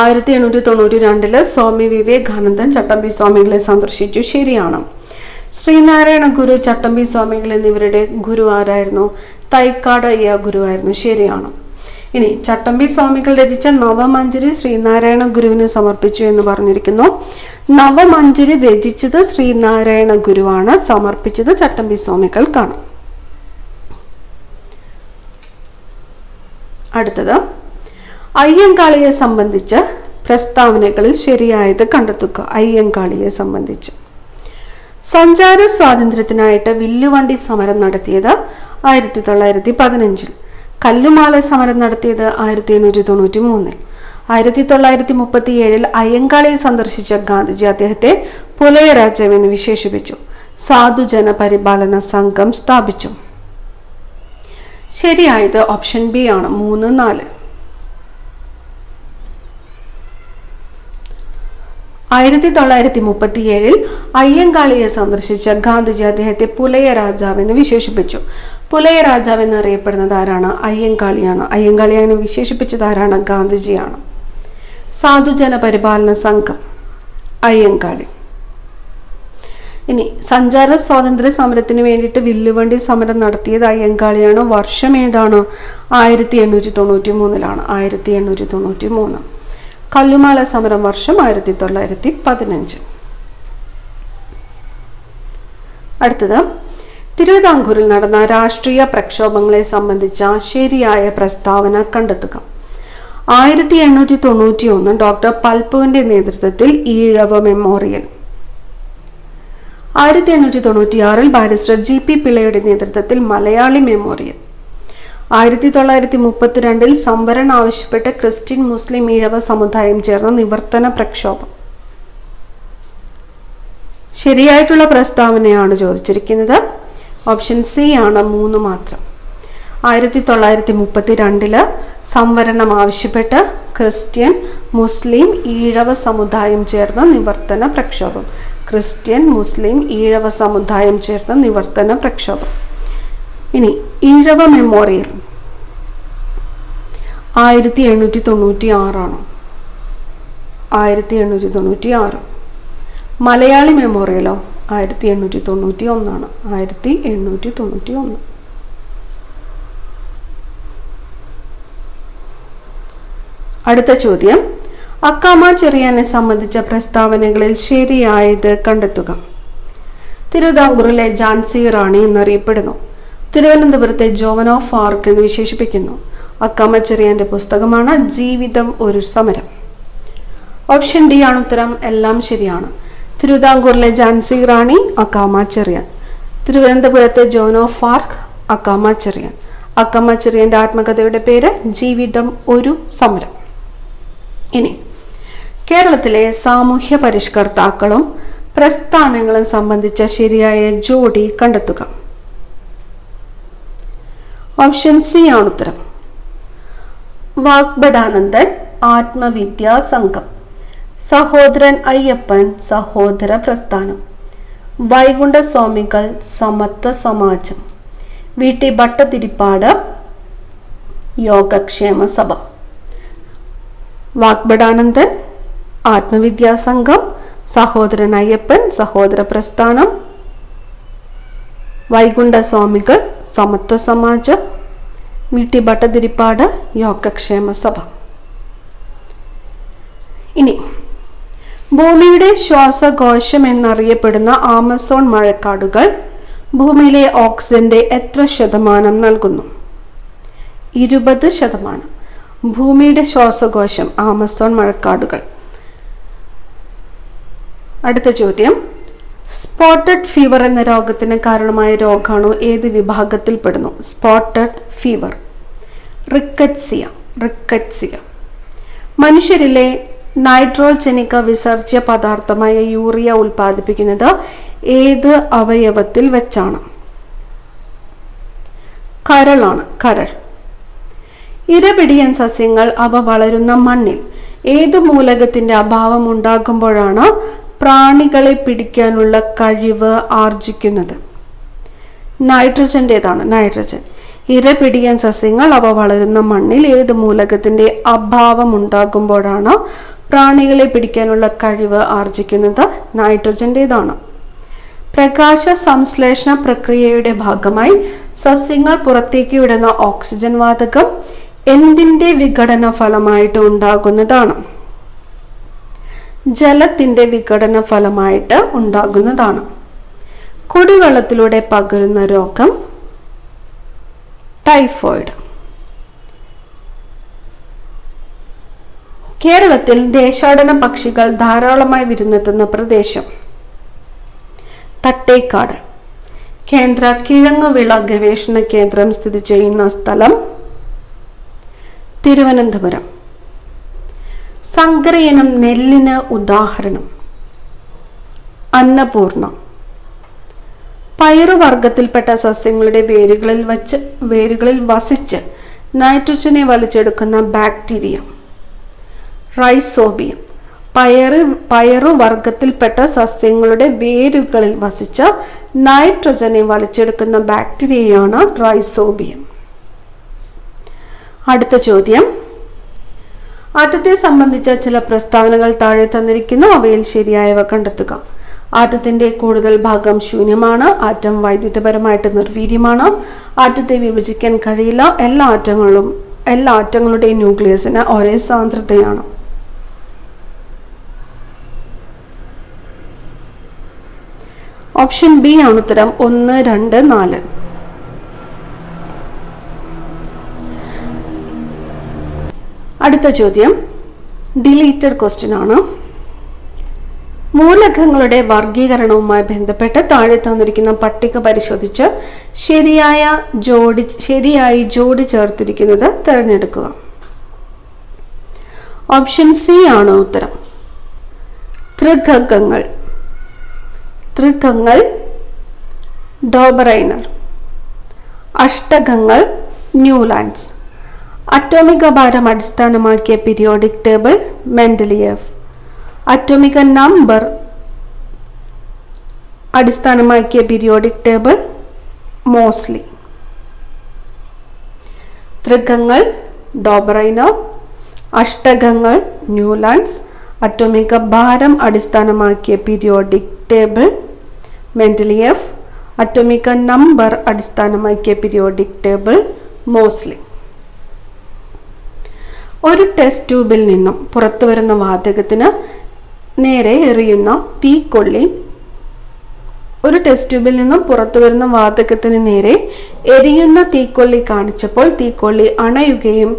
1892 സ്വാമി വിവേകാനന്ദൻ ചട്ടമ്പി സ്വാമികളെ സന്ദർശിച്ചു. ശരിയാണ്. ശ്രീനാരായണ ഗുരു, ചട്ടമ്പി സ്വാമികൾ എന്നിവരുടെ ഗുരു ആരായിരുന്നു? തൈക്കാട് അയ്യ ഗുരുവായിരുന്നു. ശരിയാണ്. ഇനി ചട്ടമ്പി സ്വാമികൾ രചിച്ച നവമഞ്ജരി ശ്രീനാരായണ ഗുരുവിന് സമർപ്പിച്ചു എന്ന് പറഞ്ഞിരിക്കുന്നു. നവമഞ്ജരി രചിച്ചത് ശ്രീനാരായണ ഗുരുവാണ്, സമർപ്പിച്ചത് ചട്ടമ്പി സ്വാമികൾക്കാണ്. അടുത്തത്, അയ്യങ്കാളിയെ സംബന്ധിച്ച് പ്രസ്താവനകളിൽ ശരിയായത് കണ്ടെത്തുക. അയ്യങ്കാളിയെ സംബന്ധിച്ച് സഞ്ചാര സ്വാതന്ത്ര്യത്തിനായിട്ട് വില്ലുവണ്ടി സമരം നടത്തിയത് 1915. കല്ലുമാല സമരം നടത്തിയത് 1893. 1937 അയ്യങ്കാളിയെ സന്ദർശിച്ച ഗാന്ധിജി അദ്ദേഹത്തെ പുലയ രാജാവെന്ന് വിശേഷിപ്പിച്ചു. സാധുജന പരിപാലന സംഘം സ്ഥാപിച്ചു. ശരിയായത് ഓപ്ഷൻ ബി ആണ്. 3, 4. 1937 അയ്യങ്കാളിയെ സന്ദർശിച്ച ഗാന്ധിജി അദ്ദേഹത്തെ പുലയ രാജാവെന്ന് വിശേഷിപ്പിച്ചു. പുലയ രാജാവ് എന്നറിയപ്പെടുന്നത് ആരാണ്? അയ്യങ്കാളിയാണ്. അയ്യങ്കാളിയെ വിശേഷിപ്പിച്ചത് ആരാണ്? ഗാന്ധിജിയാണ്. സാധുജന പരിപാലന സംഘം അയ്യങ്കാളി. ഇനി സഞ്ചാര സ്വാതന്ത്ര്യ സമരത്തിന് വേണ്ടിയിട്ട് വില്ലുവണ്ടി സമരം നടത്തിയത് അയ്യങ്കാളിയാണ്. വർഷം ഏതാണ്? 1893. 1893. കല്ലുമാല സമരം വർഷം 1915. അടുത്തത്, തിരുവിതാംകൂറിൽ നടന്ന രാഷ്ട്രീയ പ്രക്ഷോഭങ്ങളെ സംബന്ധിച്ച ശരിയായ പ്രസ്താവന കണ്ടെത്തുക. 1891 ഡോക്ടർ പൽപുവിന്റെ നേതൃത്വത്തിൽ ഈഴവ മെമ്മോറിയൽ. 1896 ബാരിസ്റ്റർ GP പിള്ളയുടെ നേതൃത്വത്തിൽ മലയാളി മെമ്മോറിയൽ. 1932 സംവരണം ആവശ്യപ്പെട്ട് ക്രിസ്ത്യൻ മുസ്ലിം ഈഴവ സമുദായം ചേർന്ന നിവർത്തന പ്രക്ഷോഭം. ശരിയായിട്ടുള്ള പ്രസ്താവനയാണ് ചോദിച്ചിരിക്കുന്നത്. ഓപ്ഷൻ സി ആണ്. 3 മാത്രം. 1932 സംവരണം ആവശ്യപ്പെട്ട് ക്രിസ്ത്യൻ മുസ്ലിം ഈഴവ സമുദായം ചേർന്ന നിവർത്തന പ്രക്ഷോഭം. ക്രിസ്ത്യൻ മുസ്ലിം ഈഴവ സമുദായം ചേർന്ന നിവർത്തന പ്രക്ഷോഭം. ഇനി ഈഴവ മെമ്മോറിയൽ 1896 ആണ്. 1896. മലയാളി മെമ്മോറിയലോ 1891 ആണ്. 1891. അടുത്ത ചോദ്യം, അക്കാമ ചെറിയാനെ സംബന്ധിച്ച പ്രസ്താവനകളിൽ ശരിയായത് കണ്ടെത്തുക. തിരുവിതാംകൂറിലെ ഝാൻസി റാണി എന്നറിയപ്പെടുന്നു. തിരുവനന്തപുരത്തെ ജോവൻ ഓഫ് ആർക്ക് എന്ന് വിശേഷിപ്പിക്കുന്നു. അക്കാമ ചെറിയാന്റെ പുസ്തകമാണ് ജീവിതം ഒരു സമരം. ഓപ്ഷൻ ഡി ആണ് ഉത്തരം. എല്ലാം ശരിയാണ്. തിരുവിതാംകൂറിലെ ഝാൻസി റാണി അക്കാമ ചെറിയാൻ. തിരുവനന്തപുരത്തെ ജോവൻ ഓഫ് ആർക്ക് അക്കാമ ചെറിയാൻ. അക്കാമ ചെറിയാന്റെ ആത്മകഥയുടെ പേര് ജീവിതം ഒരു സമരം. ഇനി കേരളത്തിലെ സാമൂഹ്യ പരിഷ്കർത്താക്കളും പ്രസ്ഥാനങ്ങളും സംബന്ധിച്ച ശരിയായ ജോഡി കണ്ടെത്തുക. ഓപ്ഷൻ സി ആണ് ഉത്തരം. വാഗ്ബടാനന്ദൻ ആത്മവിദ്യാ സംഘം, സഹോദരൻ അയ്യപ്പൻ സഹോദര പ്രസ്ഥാനം, വൈകുണ്ഠ സ്വാമികൾ സമത്വ സമാജം, VT ഭട്ടതിരിപ്പാട് യോഗക്ഷേമ സഭ. വാഗ്ബടാനന്ദൻ ആത്മവിദ്യാ സംഘം, സഹോദരൻ അയ്യപ്പൻ സഹോദര പ്രസ്ഥാനം, വൈകുണ്ഠ സ്വാമികൾ സമത്വ സമാജം, വി.ടി. ഭട്ടതിരിപ്പാട്, യോഗക്ഷേമ സഭ. ഇനി ഭൂമിയുടെ ശ്വാസകോശം എന്നറിയപ്പെടുന്ന ആമസോൺ മഴക്കാടുകൾ ഭൂമിയിലെ ഓക്സിജന്റെ എത്ര ശതമാനം നൽകുന്നു? 20%. ഭൂമിയുടെ ശ്വാസകോശം ആമസോൺ മഴക്കാടുകൾ. അടുത്ത ചോദ്യം, സ്പോട്ടഡ് ഫീവർ എന്ന രോഗത്തിന് കാരണമായ രോഗാണു ഏത് വിഭാഗത്തിൽപ്പെടുന്നു? Spotted fever, rickettsia. മനുഷ്യരിലെ നൈട്രോജനിക വിസർജ്യ പദാർത്ഥമായ യൂറിയ ഉൽപ്പാദിപ്പിക്കുന്നത് ഏത് അവയവത്തിൽ വെച്ചാണ്? കരൾ. ഇരപിടിയൻ സസ്യങ്ങൾ അവ വളരുന്ന മണ്ണിൽ ഏതു മൂലകത്തിന്റെ അഭാവം ഉണ്ടാകുമ്പോഴാണ് പ്രാണികളെ പിടിക്കാനുള്ള കഴിവ് ആർജിക്കുന്നത്? നൈട്രജൻ. ഇരപിടിയൻ സസ്യങ്ങൾ അവ വളരുന്ന മണ്ണിൽ ഏത് മൂലകത്തിന്റെ അഭാവം ഉണ്ടാകുമ്പോഴാണ് പ്രാണികളെ പിടിക്കാനുള്ള കഴിവ് ആർജിക്കുന്നത്? നൈട്രജന്റേതാണ്. പ്രകാശ സംശ്ലേഷണ പ്രക്രിയയുടെ ഭാഗമായി സസ്യങ്ങൾ പുറത്തേക്ക് വിടുന്ന ഓക്സിജൻ വാതകം എന്തിന്റെ വിഘടന ഫലമായിട്ട് ഉണ്ടാകുന്നതാണ്? ജലത്തിന്റെ വിഘടന ഫലമായിട്ട് ഉണ്ടാകുന്നതാണ്. കുടിവെള്ളത്തിലൂടെ പകരുന്ന രോഗം ടൈഫോയിഡ്. കേരളത്തിൽ ദേശാടന പക്ഷികൾ ധാരാളമായി വിരുന്നെത്തുന്ന പ്രദേശം? തട്ടേക്കാട്. കേന്ദ്ര കിഴങ്ങുവിള ഗവേഷണ കേന്ദ്രം സ്ഥിതി ചെയ്യുന്ന സ്ഥലം? തിരുവനന്തപുരം. സങ്കരയിനം നെല്ലിന് ഉദാഹരണം? അന്നപൂർണ. പയറുവർഗത്തിൽപ്പെട്ട സസ്യങ്ങളുടെ വേരുകളിൽ വസിച്ച് നൈട്രജനെ വലിച്ചെടുക്കുന്ന ബാക്ടീരിയ? റൈസോബിയം. പയറുവർഗത്തിൽപ്പെട്ട സസ്യങ്ങളുടെ വേരുകളിൽ വസിച്ച നൈട്രജനെ വലിച്ചെടുക്കുന്ന ബാക്ടീരിയയാണ് റൈസോബിയം. അടുത്ത ചോദ്യം, ആറ്റത്തെ സംബന്ധിച്ച ചില പ്രസ്താവനകൾ താഴെ തന്നിരിക്കുന്നു. അവയിൽ ശരിയായവ കണ്ടെത്തുക. ആറ്റത്തിന്റെ കൂടുതൽ ഭാഗം ശൂന്യമാണ്. ആറ്റം വൈദ്യുതപരമായിട്ട് നിർവീര്യമാണ്. ആറ്റത്തെ വിഭജിക്കാൻ കഴിയില്ല. എല്ലാ ആറ്റങ്ങളുടെയും ന്യൂക്ലിയസിന് ഒരേ സാന്ദ്രതയാണ്. ഓപ്ഷൻ ബി ആണ് ഉത്തരം. 1, 2, 4. അടുത്ത ചോദ്യം ഡിലീറ്റഡ് ക്വസ്റ്റ്യൻ ആണ്. മൂലകങ്ങളുടെ വർഗീകരണവുമായി ബന്ധപ്പെട്ട് താഴെ തന്നിരിക്കുന്ന പട്ടിക പരിശോധിച്ച് ശരിയായി ജോഡി ചേർത്തിരിക്കുന്നത് തിരഞ്ഞെടുക്കുക. ഓപ്ഷൻ സി ആണ് ഉത്തരം. ത്രികങ്ങൾ ഡോബറൈനർ. അഷ്ടകങ്ങൾ ന്യൂലാൻഡ്സ്. അറ്റോമിക ഭാരം അടിസ്ഥാനമാക്കിയ പീരിയോഡിക് ടേബിൾ മെൻഡലിയേവ്. അറ്റോമിക നമ്പർ അടിസ്ഥാനമാക്കിയ പീരിയോഡിക് ടേബിൾ മോസ്ലി. ത്രികങ്ങൾ ഡോബറൈനർ, അഷ്ടകങ്ങൾ ന്യൂലാൻഡ്സ്, അറ്റോമിക ഭാരം അടിസ്ഥാനമാക്കിയ പീരിയോഡിക് ടേബിൾ മെൻഡലിയേവ്, അറ്റോമിക നമ്പർ അടിസ്ഥാനമാക്കിയ പീരിയോഡിക് ടേബിൾ മോസ്ലി. ഒരു ടെസ്റ്റ് ട്യൂബിൽ നിന്നും പുറത്തു വരുന്ന വാതകത്തിന് നേരെ എറിയുന്ന തീക്കൊള്ളി എരിയുന്ന തീക്കൊള്ളി കാണിച്ചപ്പോൾ തീക്കൊള്ളി അണയുകയും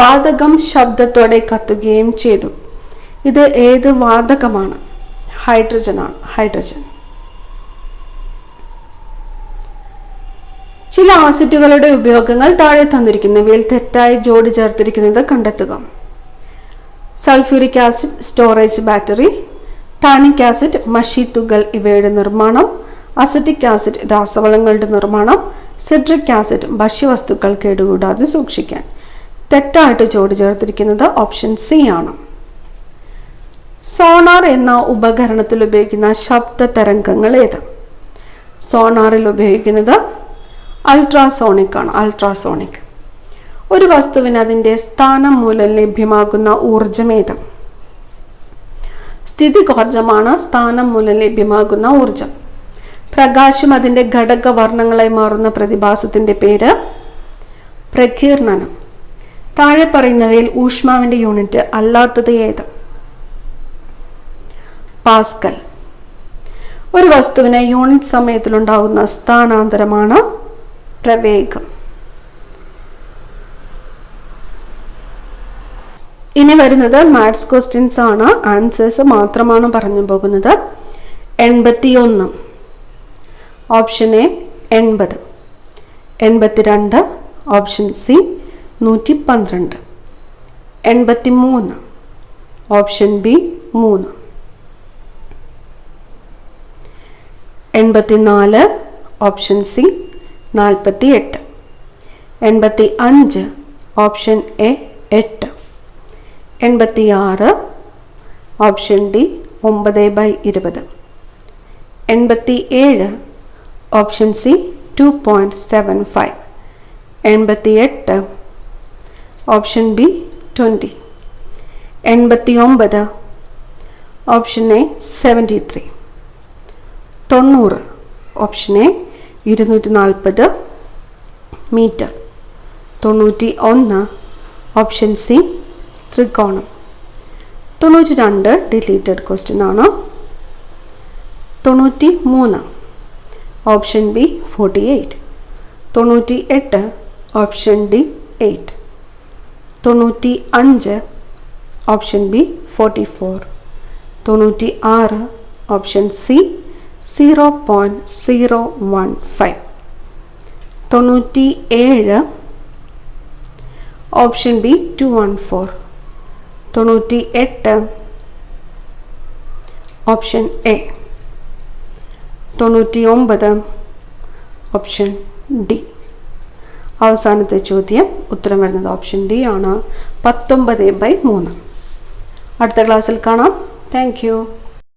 വാതകം ശബ്ദത്തോടെ കത്തുകയും ചെയ്തു. ഇത് ഏത് വാതകമാണ്? ഹൈഡ്രജൻ. ചില ആസിഡുകളുടെ ഉപയോഗങ്ങൾ താഴെ തന്നിരിക്കുന്നവയിൽ തെറ്റായി ജോഡി ചേർത്തിരിക്കുന്നത് കണ്ടെത്തുക. Sulphuric acid storage battery, tannic acid മഷിത്തുകൾ ഇവയുടെ നിർമ്മാണം, അസറ്റിക് ആസിഡ് രാസവളങ്ങളുടെ നിർമ്മാണം, സിട്രിക് ആസിഡ് ഭക്ഷ്യവസ്തുക്കൾ കേടുകൂടാതെ സൂക്ഷിക്കാൻ. തെറ്റായിട്ട് ജോഡി ചേർത്തിരിക്കുന്നത് ഓപ്ഷൻ സി ആണ്. സോണാർ എന്ന ഉപകരണത്തിൽ ഉപയോഗിക്കുന്ന ശബ്ദ തരംഗങ്ങൾ ഏത്? സോണാറിൽ ഉപയോഗിക്കുന്നത് അൾട്രാസോണിക് ആണ്. ഒരു വസ്തുവിന് അതിൻ്റെ സ്ഥാനം മൂലം ലഭ്യമാകുന്ന ഊർജം ഏത്? സ്ഥിതികോർജമാണ് സ്ഥാനം മൂലം ലഭ്യമാകുന്ന ഊർജം. പ്രകാശം അതിൻ്റെ ഘടകവർണ്ണങ്ങളായി മാറുന്ന പ്രതിഭാസത്തിൻ്റെ പേര് പ്രകീർണനം. താഴെ പറയുന്നവയിൽ ഊഷ്മാവിൻ്റെ യൂണിറ്റ് അല്ലാത്തത് ഏത്? പാസ്കൽ. ഒരു വസ്തുവിന് യൂണിറ്റ് സമയത്തിലുണ്ടാകുന്ന സ്ഥാനാന്തരമാണ് പ്രവേഗം. ഇനി വരുന്നത് മാത്സ് ക്വസ്റ്റ്യൻസ് ആണ്. ആൻസേഴ്സ് മാത്രമാണ് പറഞ്ഞു പോകുന്നത്. 81 option A 80, 82 option C 112, 83 option B 3, 84 option C 48, 85 option A 8, 86 option D 9/20, 87 option C 2.75, 88 option B 20, 89 option A 73, 90 option A 240 metre, 91 option C ത്രികോണം, 92 ഡിലീറ്റഡ് ക്വസ്റ്റ്യൻ ആണ്, 93 option B 48, 98 option D 8, 95 option B 44, 96 option C 0.015, 97 option B 214, 98 option A, 99 option D. അവസാനത്തെ ചോദ്യം ഉത്തരം വരുന്നത് ഓപ്ഷൻ ഡി ആണ്, 19/3. അടുത്ത ക്ലാസ്സിൽ കാണാം. Thank you.